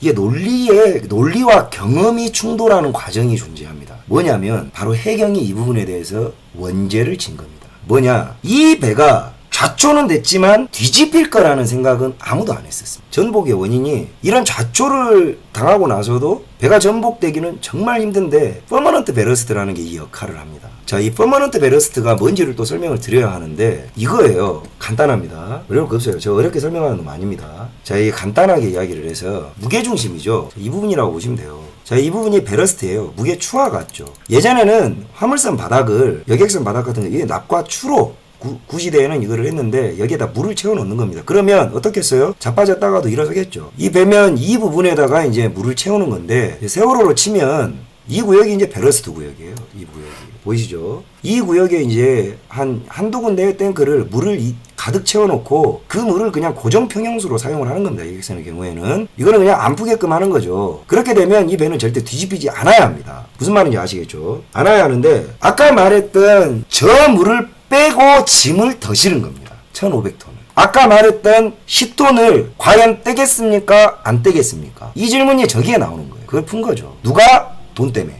논리와 경험이 충돌하는 과정이 존재합니다. 뭐냐면 바로 해경이 이 부분에 대해서 원죄를 진 겁니다. 뭐냐? 이 배가 좌초는 됐지만 뒤집힐 거라는 생각은 아무도 안 했었습니다. 전복의 원인이 이런 좌초를 당하고 나서도 배가 전복되기는 정말 힘든데 퍼머넌트 베러스트라는 게 이 역할을 합니다. 자, 이 퍼머넌트 베러스트가 뭔지를 또 설명을 드려야 하는데 이거예요. 간단합니다. 어려울 거 없어요. 저 어렵게 설명하는 놈 아닙니다. 자, 이 간단하게 이야기를 해서 무게중심이죠. 이 부분이라고 보시면 돼요. 자, 이 부분이 베러스트예요. 무게 추와 같죠. 예전에는 화물선 바닥을 여객선 바닥 같은 거 이게 납과 추로 구시대에는 이거를 했는데 여기에다 물을 채워 넣는 겁니다. 그러면 어떻게 했어요? 자빠졌다가도 일어서겠죠. 이 배면 이 부분에다가 이제 물을 채우는 건데 세월호로 치면 이 구역이 이제 베러스트 구역이에요. 이 구역이 보이시죠? 이 구역에 이제 한두 군데의 탱크를 물을 가득 채워놓고 그 물을 그냥 고정 평형수로 사용을 하는 겁니다. 여객선의 경우에는 이거는 그냥 안 푸게끔 하는 거죠. 그렇게 되면 이 배는 절대 뒤집히지 않아야 합니다. 무슨 말인지 아시겠죠? 않아야 하는데 아까 말했던 저 물을 빼고 짐을 더 실은 겁니다. 1500톤. 아까 말했던 10톤을 과연 떼겠습니까? 안 떼겠습니까? 이 질문이 저기에 나오는 거예요. 그걸 푼 거죠. 누가? 돈 때문에.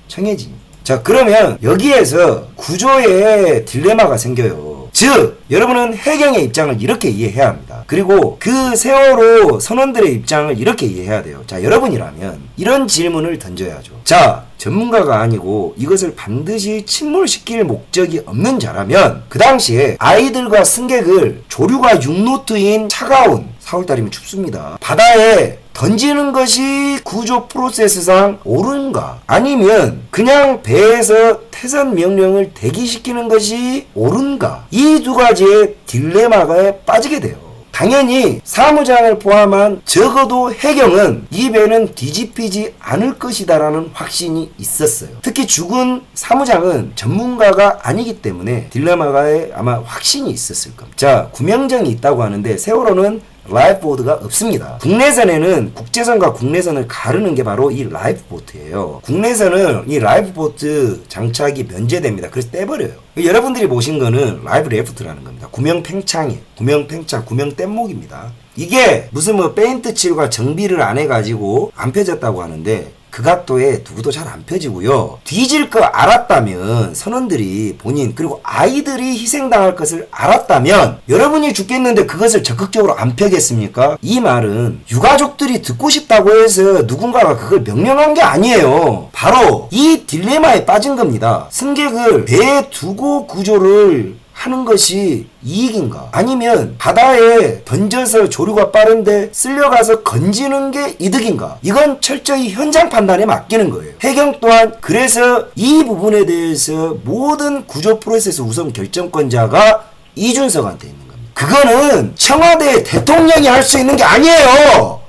청해진. 자, 그러면 여기에서 구조에 딜레마가 생겨요. 즉, 여러분은 해경의 입장을 이렇게 이해해야 합니다. 그리고 그 세월호 선원들의 입장을 이렇게 이해해야 돼요. 자, 여러분이라면 이런 질문을 던져야죠. 자, 전문가가 아니고 이것을 반드시 침몰시킬 목적이 없는 자라면 그 당시에 아이들과 승객을 조류가 6노트인 차가운 4월달이면 춥습니다. 바다에 던지는 것이 구조 프로세스상 옳은가? 아니면 그냥 배에서 퇴선 명령을 대기시키는 것이 옳은가? 이 두 가지의 딜레마가 빠지게 돼요. 당연히 사무장을 포함한 적어도 해경은 이 배는 뒤집히지 않을 것이다라는 확신이 있었어요. 특히 죽은 사무장은 전문가가 아니기 때문에 딜레마가에 아마 확신이 있었을 겁니다. 자, 구명정이 있다고 하는데 세월호는 라이프보트가 없습니다. 국내선에는 국제선과 국내선을 가르는 게 바로 이 라이프보트예요. 국내선은 이 라이프보트 장착이 면제됩니다. 그래서 떼버려요. 여러분들이 보신 거는 라이프 레프트라는 겁니다. 구명팽창이에요. 구명팽창, 구명뗏목입니다. 이게 무슨 뭐 페인트 칠과 정비를 안 해가지고 안 펴졌다고 하는데 그 각도에 누구도 잘 안 펴지고요. 뒤질 거 알았다면 선원들이 본인 그리고 아이들이 희생당할 것을 알았다면 여러분이 죽겠는데 그것을 적극적으로 안 펴겠습니까? 이 말은 유가족들이 듣고 싶다고 해서 누군가가 그걸 명령한 게 아니에요. 바로 이 딜레마에 빠진 겁니다. 승객을 배에 두고 구조를 하는 것이 이익인가? 아니면 바다에 던져서 조류가 빠른데 쓸려가서 건지는 게 이득인가? 이건 철저히 현장 판단에 맡기는 거예요. 해경 또한 그래서 이 부분에 대해서 모든 구조 프로세스 우선 결정권자가 이준석한테 있는 겁니다. 그거는 청와대 대통령이 할 수 있는 게 아니에요.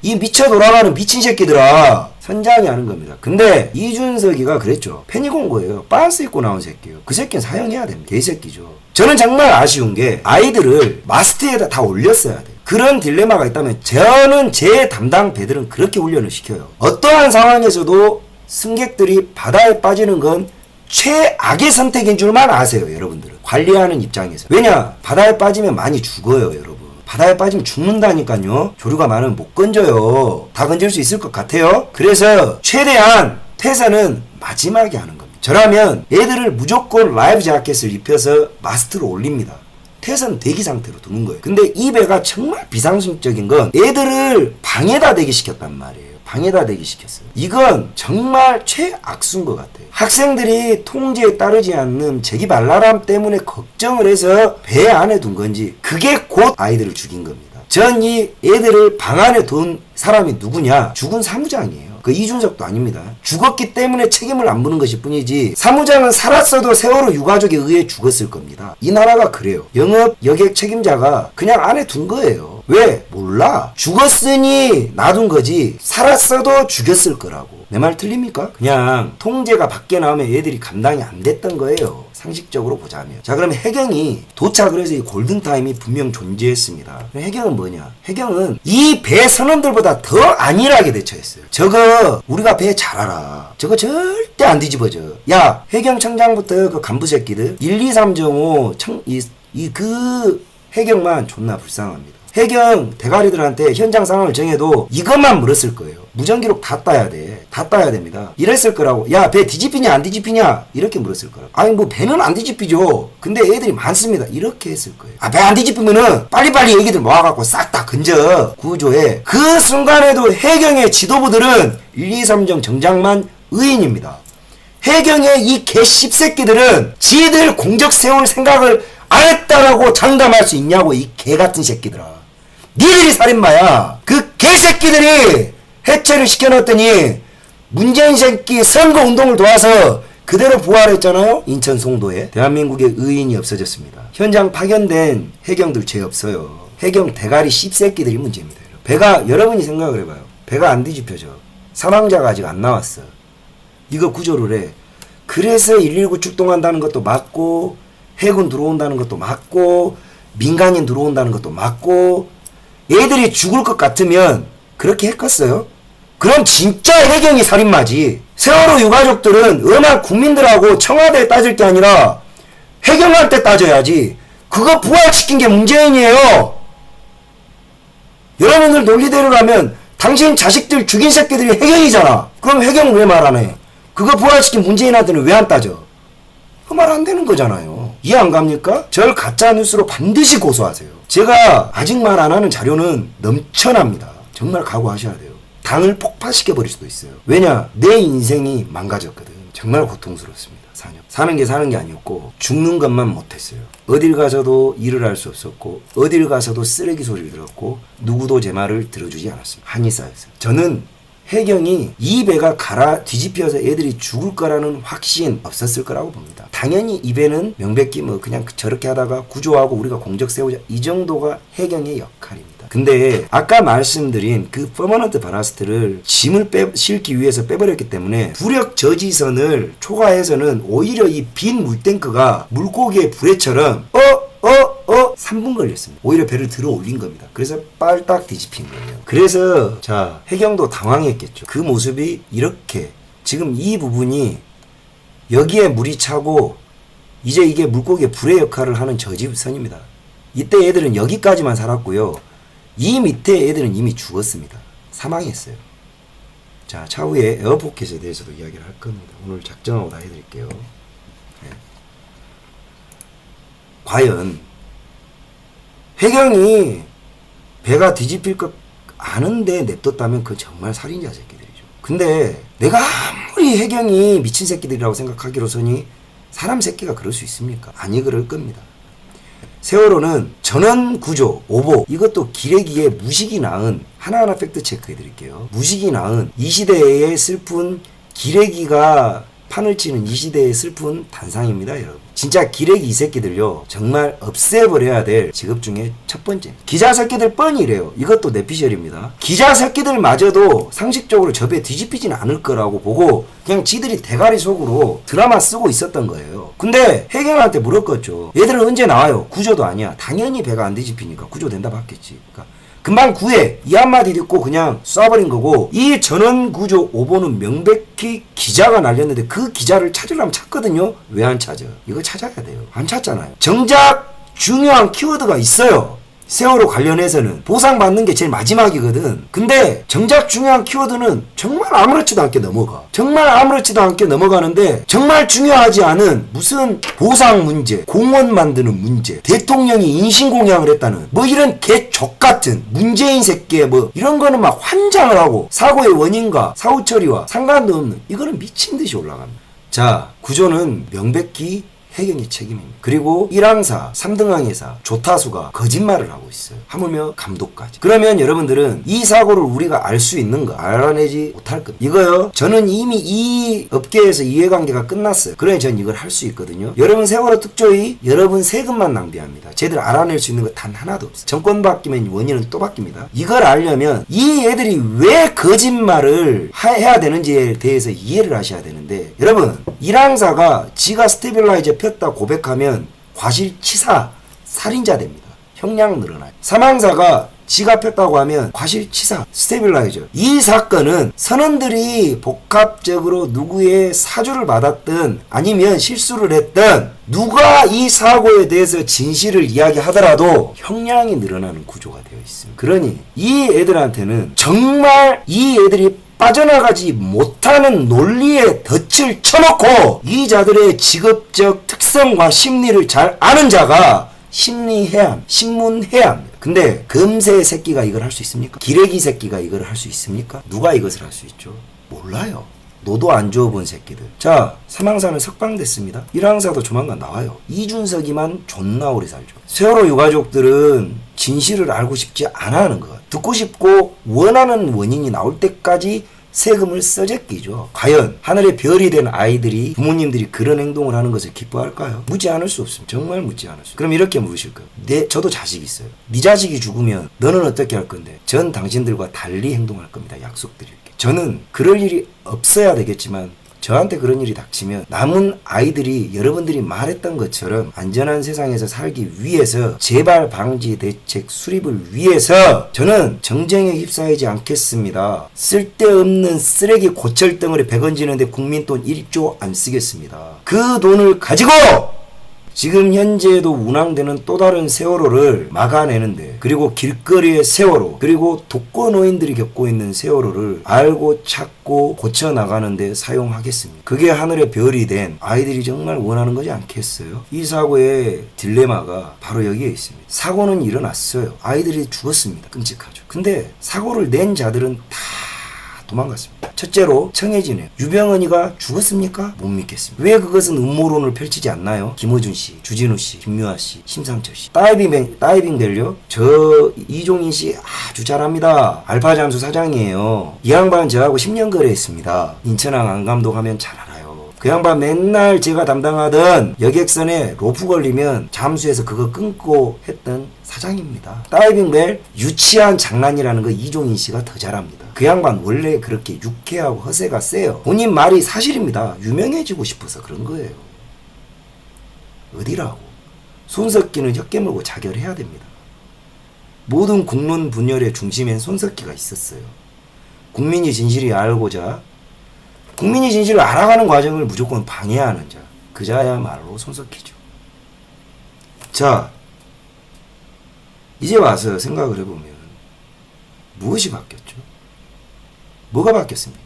이 미쳐 돌아가는 미친 새끼들아. 선장이 하는 겁니다. 근데 이준석이가 그랬죠. 페니공고예요. 빤스 입고 나온 새끼예요. 그 새끼는 사형해야 됩니다. 개새끼죠. 저는 정말 아쉬운 게 아이들을 마스트에다 다 올렸어야 돼요. 그런 딜레마가 있다면 저는 제 담당 배들은 그렇게 훈련을 시켜요. 어떠한 상황에서도 승객들이 바다에 빠지는 건 최악의 선택인 줄만 아세요. 여러분들은. 관리하는 입장에서. 왜냐? 바다에 빠지면 많이 죽어요. 여러분. 바다에 빠지면 죽는다니까요. 조류가 많으면 못 건져요. 다 건질 수 있을 것 같아요. 그래서 최대한 퇴선은 마지막에 하는 겁니다. 저라면 애들을 무조건 라이프 자켓을 입혀서 마스트로 올립니다. 퇴선 대기 상태로 두는 거예요. 근데 이 배가 정말 비상식적인 건 애들을 방에다 대기 시켰단 말이에요. 방에다 대기 시켰어요. 이건 정말 최악수인 것 같아요. 학생들이 통제에 따르지 않는 재기발랄함 때문에 걱정을 해서 배 안에 둔 건지 그게 곧 아이들을 죽인 겁니다. 전 이 애들을 방 안에 둔 사람이 누구냐? 죽은 사무장이에요. 그 이준석도 아닙니다. 죽었기 때문에 책임을 안 묻는 것일 뿐이지 사무장은 살았어도 세월호 유가족에 의해 죽었을 겁니다. 이 나라가 그래요. 영업 여객 책임자가 그냥 안에 둔 거예요. 왜? 몰라. 죽었으니 놔둔 거지 살았어도 죽였을 거라고. 내 말 틀립니까? 그냥 통제가 밖에 나오면 애들이 감당이 안 됐던 거예요. 상식적으로 보자면. 자, 그러면 해경이 도착을 해서 이 골든타임이 분명 존재했습니다. 해경은 뭐냐? 해경은 이 배 선원들보다 더 안일하게 대처했어요. 저거 우리가 배 잘 알아. 저거 절대 안 뒤집어져. 야, 해경청장부터 그 간부 새끼들 1, 2, 3 정도 그 해경만 존나 불쌍합니다. 해경 대가리들한테 현장 상황을 정해도 이것만 물었을 거예요. 무전기록 다 따야 돼. 다 따야 됩니다. 이랬을 거라고. 야, 배 뒤집히냐 안 뒤집히냐? 이렇게 물었을 거라고. 아니 뭐 배는 안 뒤집히죠. 근데 애들이 많습니다. 이렇게 했을 거예요. 아, 배 안 뒤집히면은 빨리빨리 애기들 모아갖고 싹 다 건져. 구조해. 그 순간에도 해경의 지도부들은 1, 2, 3정 정장만 의인입니다. 해경의 이 개 씹새끼들은 지들 공적 세울 생각을 안 했다라고 장담할 수 있냐고. 이 개같은 새끼들아. 니들이 살인마야. 그 개새끼들이 해체를 시켜놨더니 문재인 새끼 선거운동을 도와서 그대로 부활했잖아요. 인천 송도에. 대한민국의 의인이 없어졌습니다. 현장 파견된 해경들 죄 없어요. 해경 대가리 씹새끼들이 문제입니다. 배가, 여러분이 생각을 해봐요. 배가 안 뒤집혀져. 사망자가 아직 안 나왔어. 이거 구조를 해. 그래서 119 출동한다는 것도 맞고 해군 들어온다는 것도 맞고 민간인 들어온다는 것도 맞고 애들이 죽을 것 같으면 그렇게 했겠어요? 그럼 진짜 해경이 살인마지. 세월호 유가족들은 음악 국민들하고 청와대에 따질 게 아니라 해경한테 따져야지. 그거 부활시킨 게 문재인이에요. 여러분들 논리대로 가면 당신 자식들 죽인 새끼들이 해경이잖아. 그럼 해경 왜 말 안 해? 그거 부활시킨 문재인한테는 왜 안 따져? 그 말 안 되는 거잖아요. 이해 안 갑니까? 절 가짜뉴스로 반드시 고소하세요. 제가 아직 말 안 하는 자료는 넘쳐납니다. 정말 각오하셔야 돼요. 당을 폭파시켜버릴 수도 있어요. 왜냐? 내 인생이 망가졌거든. 정말 고통스럽습니다. 사는 게 사는 게 아니었고 죽는 것만 못했어요. 어딜 가서도 일을 할 수 없었고 어딜 가서도 쓰레기 소리를 들었고 누구도 제 말을 들어주지 않았습니다. 한이 쌓였어요. 저는 해경이 이 배가 뒤집혀서 애들이 죽을 거라는 확신 없었을 거라고 봅니다. 당연히 이 배는 명백히 뭐 그냥 저렇게 하다가 구조하고 우리가 공적 세우자 이 정도가 해경의 역할입니다. 근데 아까 말씀드린 그 퍼머넌트 바라스트를 짐을 실기 위해서 빼버렸기 때문에 부력 저지선을 초과해서는 오히려 이 빈 물탱크가 물고기의 부레처럼 3분 걸렸습니다. 오히려 배를 들어 올린 겁니다. 그래서 빨딱 뒤집힌 거예요. 그래서 자 해경도 당황했겠죠. 그 모습이 이렇게 지금 이 부분이 여기에 물이 차고 이제 이게 물고기의 불의 역할을 하는 저지선입니다. 이때 애들은 여기까지만 살았고요. 이 밑에 애들은 이미 죽었습니다. 사망했어요. 자 차후에 에어포켓에 대해서도 이야기를 할 겁니다. 오늘 작정하고 다 해드릴게요. 네. 과연 해경이 배가 뒤집힐 것 아는데 냅뒀다면 그 정말 살인자 새끼들이죠. 근데 내가 아무리 해경이 미친 새끼들이라고 생각하기로서니 사람 새끼가 그럴 수 있습니까? 아니 그럴 겁니다. 세월호는 전원 구조, 오보 이것도 기레기에 무식이 낳은 하나하나 팩트 체크해 드릴게요. 무식이 낳은 이 시대의 슬픈 기레기가 판을 치는 이 시대의 슬픈 단상입니다, 여러분. 진짜 기레기 이 새끼들요 정말 없애버려야 될 직업 중에 첫 번째. 기자 새끼들 뻔히 이래요. 이것도 내피셜입니다. 기자 새끼들마저도 상식적으로 저 배 뒤집히진 않을 거라고 보고 그냥 지들이 대가리 속으로 드라마 쓰고 있었던 거예요. 근데 해경한테 물었겠죠. 얘들은 언제 나와요? 구조도 아니야. 당연히 배가 안 뒤집히니까 구조된다 봤겠지. 그러니까 금방 구해 이 한마디 듣고 그냥 쏴버린 거고 이 전원구조 오보는 명백히 기자가 날렸는데 그 기자를 찾으려면 찾거든요. 왜 안 찾아? 이거 찾아야 돼요. 안 찾잖아요. 정작 중요한 키워드가 있어요. 세월호 관련해서는 보상받는 게 제일 마지막이거든. 근데 정작 중요한 키워드는 정말 아무렇지도 않게 넘어가. 정말 아무렇지도 않게 넘어가는데 정말 중요하지 않은 무슨 보상 문제, 공원 만드는 문제, 대통령이 인신공양을 했다는 뭐 이런 개족같은 문재인 새끼의 뭐 이런 거는 막 환장을 하고 사고의 원인과 사후 처리와 상관도 없는 이거는 미친 듯이 올라갑니다. 자, 구조는 명백히 해경의 책임입니다. 그리고 1항사, 3등항해사, 조타수가 거짓말을 하고 있어요. 하물며 감독까지. 그러면 여러분들은 이 사고를 우리가 알 수 있는가? 알아내지 못할 겁니다. 이거요. 저는 이미 이 업계에서 이해관계가 끝났어요. 그래 전 이걸 할 수 있거든요. 여러분 세월호 특조위 여러분 세금만 낭비합니다. 쟤들 알아낼 수 있는 거 단 하나도 없어요. 정권 바뀌면 원인은 또 바뀝니다. 이걸 알려면 이 애들이 왜 거짓말을 해야 되는지에 대해서 이해를 하셔야 되는데 여러분 1항사가 지가 스테빌라이저 폈다 고백하면 과실치사 살인자 됩니다. 형량 늘어나요. 3항사가 지가 폈다고 하면 과실치사 스테빌라이저. 이 사건은 선원들이 복합적으로 누구의 사주를 받았든 아니면 실수를 했든 누가 이 사고에 대해서 진실을 이야기하더라도 형량이 늘어나는 구조가 되어 있습니다. 그러니 이 애들한테는 정말 이 애들이 빠져나가지 못하는 논리에 덫을 쳐놓고 이 자들의 직업적 특성과 심리를 잘 아는 자가 심리해야 합니다. 신문해야 합니다. 근데 금세 새끼가 이걸 할 수 있습니까? 기레기 새끼가 이걸 할 수 있습니까? 누가 이것을 할 수 있죠? 몰라요. 노도 안 주워본 새끼들. 자, 3항사는 석방됐습니다. 1항사도 조만간 나와요. 이준석이만 존나 오래 살죠. 세월호 유가족들은 진실을 알고 싶지 않아 하는 것 같아요. 듣고 싶고 원하는 원인이 나올 때까지 세금을 써제끼죠. 과연 하늘의 별이 된 아이들이 부모님들이 그런 행동을 하는 것을 기뻐할까요? 묻지 않을 수 없습니다. 정말 묻지 않을 수 없습니다. 그럼 이렇게 물으실 거예요. 저도 자식이 있어요. 네 자식이 죽으면 너는 어떻게 할 건데? 전 당신들과 달리 행동할 겁니다. 약속드릴게요. 저는 그럴 일이 없어야 되겠지만 저한테 그런 일이 닥치면 남은 아이들이 여러분들이 말했던 것처럼 안전한 세상에서 살기 위해서 재발 방지 대책 수립을 위해서 저는 정쟁에 휩싸이지 않겠습니다. 쓸데없는 쓰레기 고철덩어리 100원 지는데 국민 돈 1조 안 쓰겠습니다. 그 돈을 가지고 지금 현재에도 운항되는 또 다른 세월호를 막아내는데, 그리고 길거리의 세월호, 그리고 독거노인들이 겪고 있는 세월호를 알고 찾고 고쳐나가는데 사용하겠습니다. 그게 하늘의 별이 된 아이들이 정말 원하는 거지 않겠어요? 이 사고의 딜레마가 바로 여기에 있습니다. 사고는 일어났어요. 아이들이 죽었습니다. 끔찍하죠. 근데 사고를 낸 자들은 다 도망갔습니다. 첫째로 청해진에 유병언이가 죽었습니까? 못 믿겠습니다. 왜 그것은 음모론을 펼치지 않나요? 김어준 씨, 주진우 씨, 김유아 씨, 심상철 씨. 다이빙 벨요? 저 이종인 씨 아주 잘합니다. 알파 잠수 사장이에요. 이 양반 저하고 10년 거래했습니다. 인천항 안감독 하면 잘 알아요. 그 양반 맨날 제가 담당하던 여객선에 로프 걸리면 잠수해서 그거 끊고 했던 사장입니다. 다이빙벨 유치한 장난이라는 거 이종인 씨가 더 잘합니다. 그 양반 원래 그렇게 유쾌하고 허세가 세요. 본인 말이 사실입니다. 유명해지고 싶어서 그런 거예요. 어디라고? 손석기는 혀 깨물고 자결해야 됩니다. 모든 국론 분열의 중심엔 손석기가 있었어요. 국민이 진실이 알고자 국민이 진실을 알아가는 과정을 무조건 방해하는 자, 그 자야말로 손석기죠. 자, 이제 와서 생각을 해보면 무엇이 바뀌었죠? 뭐가 바뀌었습니까?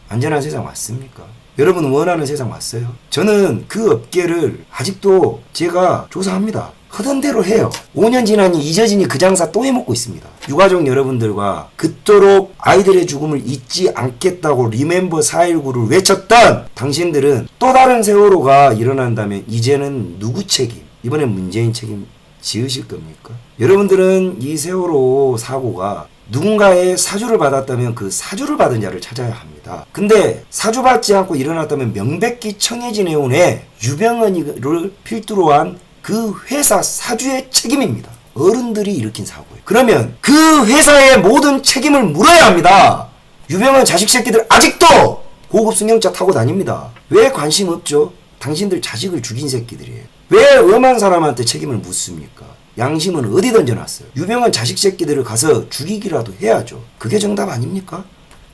안전한 세상 왔습니까? 여러분 원하는 세상 왔어요? 저는 그 업계를 아직도 제가 조사합니다. 하던 대로 해요. 5년 지나니 잊어지니 그 장사 또 해먹고 있습니다. 유가족 여러분들과 그토록 아이들의 죽음을 잊지 않겠다고 리멤버 4.19를 외쳤던 당신들은 또 다른 세월호가 일어난다면 이제는 누구 책임? 이번엔 문재인 책임 지으실 겁니까? 여러분들은 이 세월호 사고가 누군가의 사주를 받았다면 그 사주를 받은 자를 찾아야 합니다. 근데 사주받지 않고 일어났다면 명백히 청해진해운에 유병언이를 필두로 한 그 회사 사주의 책임입니다. 어른들이 일으킨 사고예요. 그러면 그 회사의 모든 책임을 물어야 합니다. 유병언 자식 새끼들 아직도 고급 승용차 타고 다닙니다. 왜 관심 없죠? 당신들 자식을 죽인 새끼들이에요. 왜 엄한 사람한테 책임을 묻습니까? 양심은 어디 던져놨어요? 유병언 자식 새끼들을 가서 죽이기라도 해야죠. 그게 정답 아닙니까?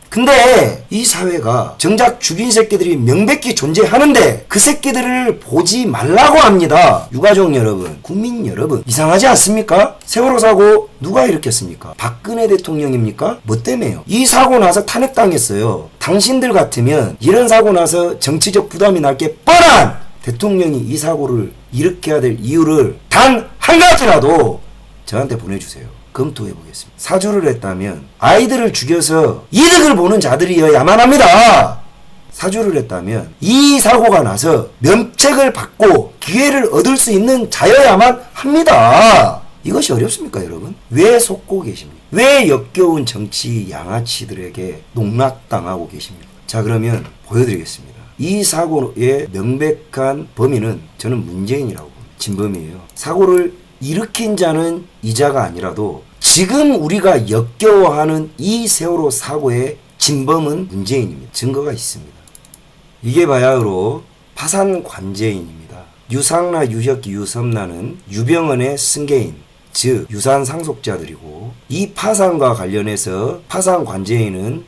근데 이 사회가 정작 죽인 새끼들이 명백히 존재하는데 그 새끼들을 보지 말라고 합니다. 유가족 여러분, 국민 여러분, 이상하지 않습니까? 세월호 사고 누가 일으켰습니까? 박근혜 대통령입니까? 뭐 때문에요? 이 사고 나서 탄핵당했어요. 당신들 같으면 이런 사고 나서 정치적 부담이 날 게 뻔한 대통령이 이 사고를 일으켜야 될 이유를 단 한 가지라도 저한테 보내주세요. 검토해보겠습니다. 사주를 했다면 아이들을 죽여서 이득을 보는 자들이어야만 합니다. 사주를 했다면 이 사고가 나서 면책을 받고 기회를 얻을 수 있는 자여야만 합니다. 이것이 어렵습니까, 여러분? 왜 속고 계십니까? 왜 역겨운 정치 양아치들에게 농락당하고 계십니까? 자, 그러면 보여드리겠습니다. 이 사고의 명백한 범인은 저는 문재인이라고 봅니다. 진범이에요. 사고를 일으킨 자는 이자가 아니라도 지금 우리가 역겨워하는 이 세월호 사고의 진범은 문재인입니다. 증거가 있습니다. 이게 바야흐로 파산 관제인입니다. 유상라, 유혁기, 유섬라는 유병언의 승계인, 즉 유산 상속자들이고 이 파산과 관련해서 파산 관제인은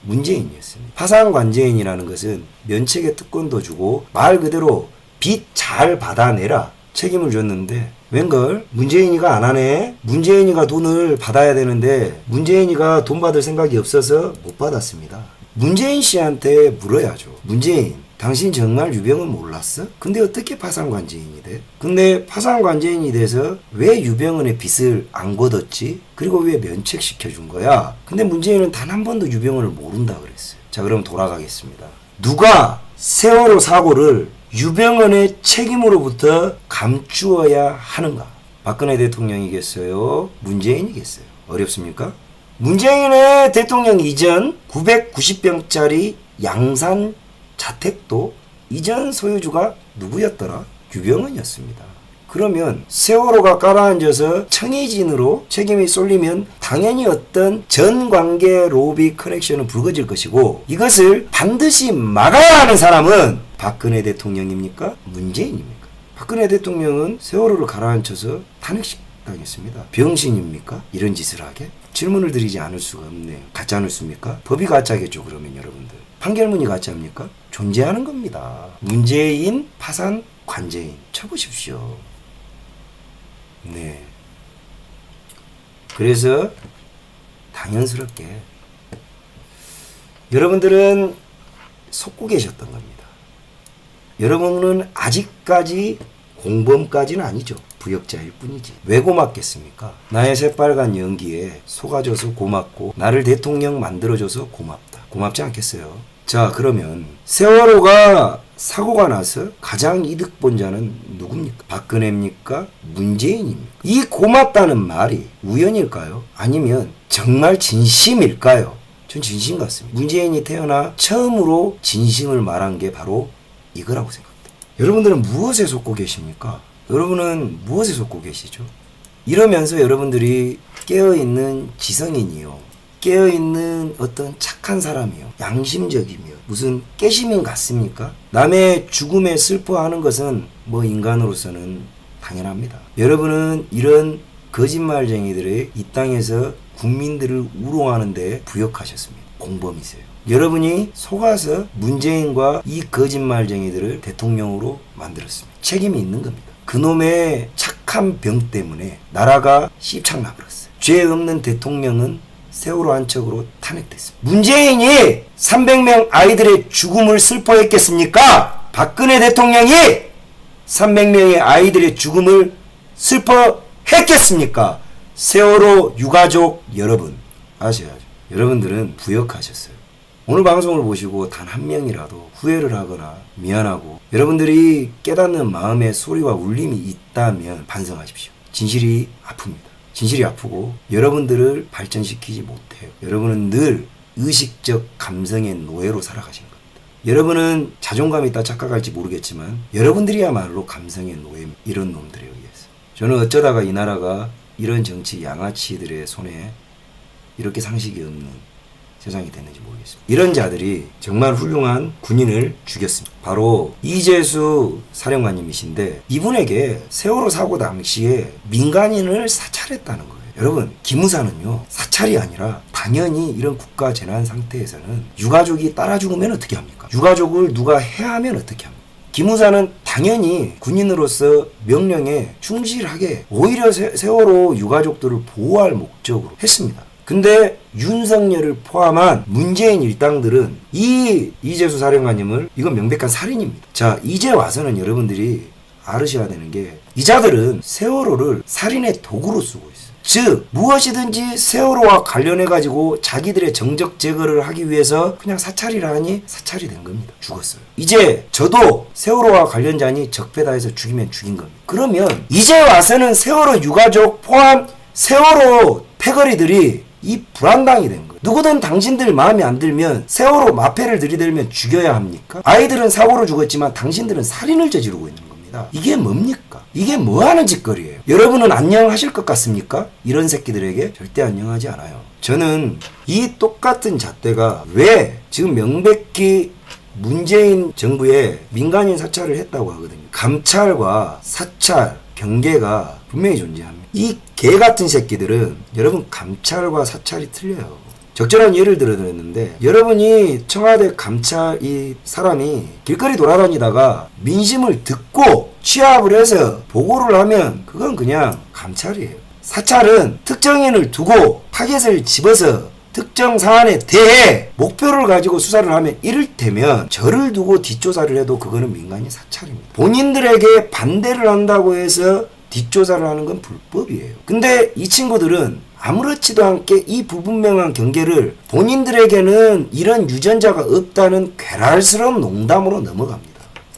문재인이었습니다. 파산 관제인이라는 것은 면책의 특권도 주고 말 그대로 빚 잘 받아내라 책임을 줬는데 웬걸 문재인이가 안 하네. 문재인이가 돈을 받아야 되는데 문재인이가 돈 받을 생각이 없어서 못 받았습니다. 문재인 씨한테 물어야죠. 문재인, 당신 정말 유병언 몰랐어? 근데 어떻게 파산관제인이 돼? 근데 파산관제인이 돼서 왜 유병언의 빚을 안 걷었지? 그리고 왜 면책시켜준 거야? 근데 문재인은 단 한 번도 유병언을 모른다 그랬어요. 자, 그럼 돌아가겠습니다. 누가 세월호 사고를 유병언의 책임으로부터 감추어야 하는가? 박근혜 대통령이겠어요? 문재인이겠어요? 어렵습니까? 문재인의 대통령 이전 990평짜리 양산 자택도 이전 소유주가 누구였더라? 유병언이었습니다. 그러면 세월호가 깔아앉아서 청해진으로 책임이 쏠리면 당연히 어떤 전관계 로비 커넥션은 불거질 것이고 이것을 반드시 막아야 하는 사람은 박근혜 대통령입니까? 문재인입니까? 박근혜 대통령은 세월호를 가라앉혀서 탄핵당했습니다. 병신입니까? 이런 짓을 하게? 질문을 드리지 않을 수가 없네요. 가짜 뉴스입니까? 법이 가짜겠죠. 그러면 여러분들. 판결문이 가짜입니까? 존재하는 겁니다. 문재인 파산 관제인 쳐보십시오. 네. 그래서 당연스럽게 여러분들은 속고 계셨던 겁니다. 여러분은 아직까지 공범까지는 아니죠. 부역자일 뿐이지. 왜 고맙겠습니까? 나의 새빨간 연기에 속아줘서 고맙고 나를 대통령 만들어줘서 고맙다. 고맙지 않겠어요? 자, 그러면 세월호가 사고가 나서 가장 이득 본 자는 누굽니까? 박근혜입니까? 문재인입니까? 이 고맙다는 말이 우연일까요? 아니면 정말 진심일까요? 전 진심 같습니다. 문재인이 태어나 처음으로 진심을 말한 게 바로 이거라고 생각합니다. 여러분들은 무엇에 속고 계십니까? 여러분은 무엇에 속고 계시죠? 이러면서 여러분들이 깨어있는 지성인이요. 깨어있는 어떤 착한 사람이요. 양심적이며 무슨 깨시민 같습니까? 남의 죽음에 슬퍼하는 것은 뭐 인간으로서는 당연합니다. 여러분은 이런 거짓말쟁이들의 이 땅에서 국민들을 우롱하는데 부역하셨습니다. 공범이세요. 여러분이 속아서 문재인과 이 거짓말쟁이들을 대통령으로 만들었습니다. 책임이 있는 겁니다. 그놈의 착한 병 때문에 나라가 씹창나버렸어요. 죄 없는 대통령은 세월호 한 척으로 탄핵됐습니다. 문재인이 300명 아이들의 죽음을 슬퍼했겠습니까? 박근혜 대통령이 300명의 아이들의 죽음을 슬퍼했겠습니까? 세월호 유가족 여러분 아셔야죠. 여러분들은 부역하셨어요. 오늘 방송을 보시고 단 한 명이라도 후회를 하거나 미안하고 여러분들이 깨닫는 마음의 소리와 울림이 있다면 반성하십시오. 진실이 아픕니다. 진실이 아프고 여러분들을 발전시키지 못해요. 여러분은 늘 의식적 감성의 노예로 살아가신 겁니다. 여러분은 자존감이 있다 착각할지 모르겠지만 여러분들이야말로 감성의 노예 이런 놈들에 의해서 저는 어쩌다가 이 나라가 이런 정치 양아치들의 손에 이렇게 상식이 없는 세상이 됐는지 모르겠습니다. 이런 자들이 정말 훌륭한 군인을 죽였습니다. 바로 이재수 사령관님이신데 이분에게 세월호 사고 당시에 민간인을 사찰했다는 거예요. 여러분 기무사는요 사찰이 아니라 당연히 이런 국가 재난 상태에서는 유가족이 따라 죽으면 어떻게 합니까? 유가족을 누가 해하면 어떻게 합니까? 기무사는 당연히 군인으로서 명령에 충실하게 오히려 세월호 유가족들을 보호할 목적으로 했습니다. 근데 윤석열을 포함한 문재인 일당들은 이재수 사령관님을 이건 명백한 살인입니다. 자, 이제 와서는 여러분들이 알으셔야 되는 게 이 자들은 세월호를 살인의 도구로 쓰고 있어요. 즉 무엇이든지 세월호와 관련해가지고 자기들의 정적 제거를 하기 위해서 그냥 사찰이라 하니 사찰이 된 겁니다. 죽었어요. 이제 저도 세월호와 관련자니 적폐다해서 죽이면 죽인 겁니다. 그러면 이제 와서는 세월호 유가족 포함 세월호 패거리들이 이 불안당이 된 거예요. 누구든 당신들 마음에 안 들면 세월호 마패를 들이대면 죽여야 합니까? 아이들은 사고로 죽었지만 당신들은 살인을 저지르고 있는 겁니다. 이게 뭡니까? 이게 뭐하는 짓거리예요? 여러분은 안녕하실 것 같습니까? 이런 새끼들에게 절대 안녕하지 않아요. 저는 이 똑같은 잣대가 왜 지금 명백히 문재인 정부에 민간인 사찰을 했다고 하거든요. 감찰과 사찰, 경계가 분명히 존재합니다. 이 개 같은 새끼들은 여러분 감찰과 사찰이 틀려요. 적절한 예를 들어드렸는데 여러분이 청와대 감찰 이 사람이 길거리 돌아다니다가 민심을 듣고 취합을 해서 보고를 하면 그건 그냥 감찰이에요. 사찰은 특정인을 두고 타겟을 집어서 특정 사안에 대해 목표를 가지고 수사를 하면 이를테면 저를 두고 뒷조사를 해도 그거는 민간인 사찰입니다. 본인들에게 반대를 한다고 해서 뒷조사를 하는 건 불법이에요. 근데 이 친구들은 아무렇지도 않게 이 불분명한 경계를 본인들에게는 이런 유전자가 없다는 괴랄스러운 농담으로 넘어갑니다.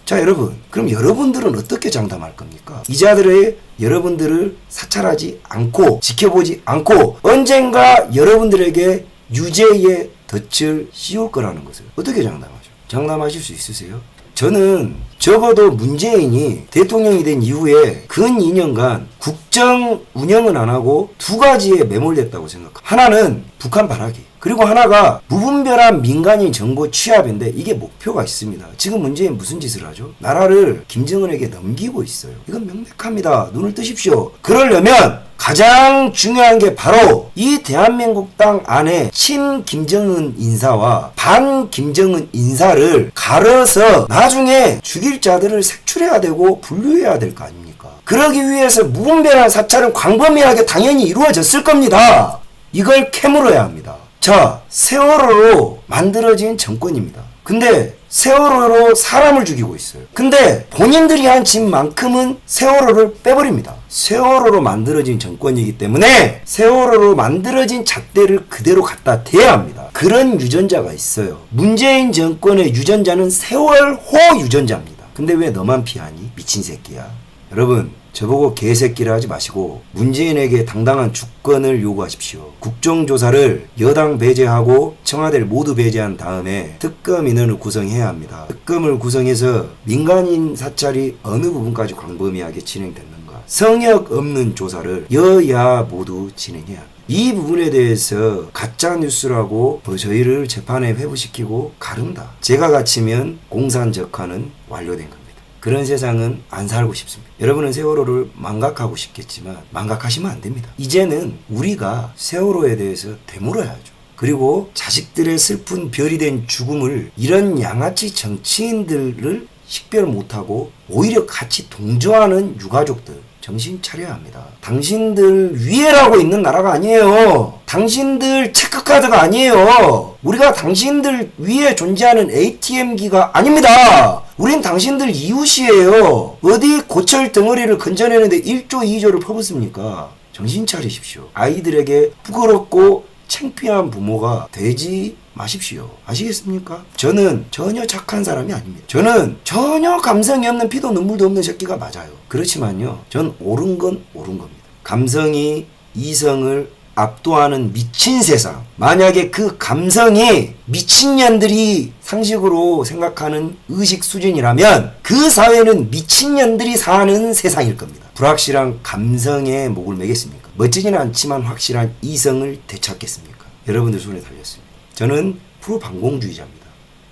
자 여러분, 그럼 여러분들은 어떻게 장담할 겁니까? 이 자들의 여러분들을 사찰하지 않고 지켜보지 않고 언젠가 여러분들에게 유죄의 덫을 씌울 거라는 것을 어떻게 장담하죠? 장담하실 수 있으세요? 저는 적어도 문재인이 대통령이 된 이후에 근 2년간 국정 운영은 안 하고 두 가지에 매몰됐다고 생각합니다. 하나는 북한 발악이, 그리고 하나가 무분별한 민간인 정보 취합인데 이게 목표가 있습니다. 지금 문재인 무슨 짓을 하죠? 나라를 김정은에게 넘기고 있어요. 이건 명백합니다. 눈을 뜨십시오. 그러려면 가장 중요한 게 바로 이 대한민국 땅 안에 친 김정은 인사와 반 김정은 인사를 가려서 나중에 죽일 자들을 색출해야 되고 분류해야 될 거 아닙니까? 그러기 위해서 무분별한 사찰은 광범위하게 당연히 이루어졌을 겁니다. 이걸 캐물어야 합니다. 자, 세월호로 만들어진 정권입니다. 근데 세월호로 사람을 죽이고 있어요. 근데 본인들이 한 짓만큼은 세월호를 빼버립니다. 세월호로 만들어진 정권이기 때문에 세월호로 만들어진 잣대를 그대로 갖다 대야 합니다. 그런 유전자가 있어요. 문재인 정권의 유전자는 세월호 유전자입니다. 근데 왜 너만 피하니? 미친 새끼야. 여러분, 저보고 개새끼를 하지 마시고 문재인에게 당당한 주권을 요구하십시오. 국정조사를 여당 배제하고 청와대를 모두 배제한 다음에 특검 인원을 구성해야 합니다. 특검을 구성해서 민간인 사찰이 어느 부분까지 광범위하게 진행됐는가, 성역 없는 조사를 여야 모두 진행해야 합니다. 이 부분에 대해서 가짜뉴스라고 저희를 재판에 회부시키고 가른다. 제가 갇히면 공산적화는 완료된 겁니다. 그런 세상은 안 살고 싶습니다. 여러분은 세월호를 망각하고 싶겠지만 망각하시면 안 됩니다. 이제는 우리가 세월호에 대해서 되물어야죠. 그리고 자식들의 슬픈 별이 된 죽음을 이런 양아치 정치인들을 식별 못하고 오히려 같이 동조하는 유가족들 정신 차려야 합니다. 당신들 위에라고 있는 나라가 아니에요. 당신들 체크카드가 아니에요. 우리가 당신들 위에 존재하는 ATM기가 아닙니다. 우린 당신들 이웃이에요. 어디 고철 덩어리를 건져내는데 1조 2조를 퍼붓습니까? 정신 차리십시오. 아이들에게 부끄럽고 창피한 부모가 되지 마십시오. 아시겠습니까? 저는 전혀 착한 사람이 아닙니다. 저는 전혀 감성이 없는 피도 눈물도 없는 새끼가 맞아요. 그렇지만요, 전 옳은 건 옳은 겁니다. 감성이 이성을 압도하는 미친 세상, 만약에 그 감성이 미친년들이 상식으로 생각하는 의식 수준이라면 그 사회는 미친년들이 사는 세상일 겁니다. 불확실한 감성에 목을 매겠습니까? 멋지지는 않지만 확실한 이성을 되찾겠습니까? 여러분들 손에 달렸습니다. 저는 프로방공주의자입니다.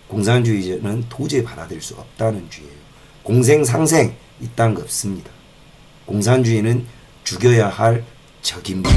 공산주의자는 도저히 받아들일 수 없다는 주의예요. 공생상생 이딴 거 없습니다. 공산주의는 죽여야 할 적입니다.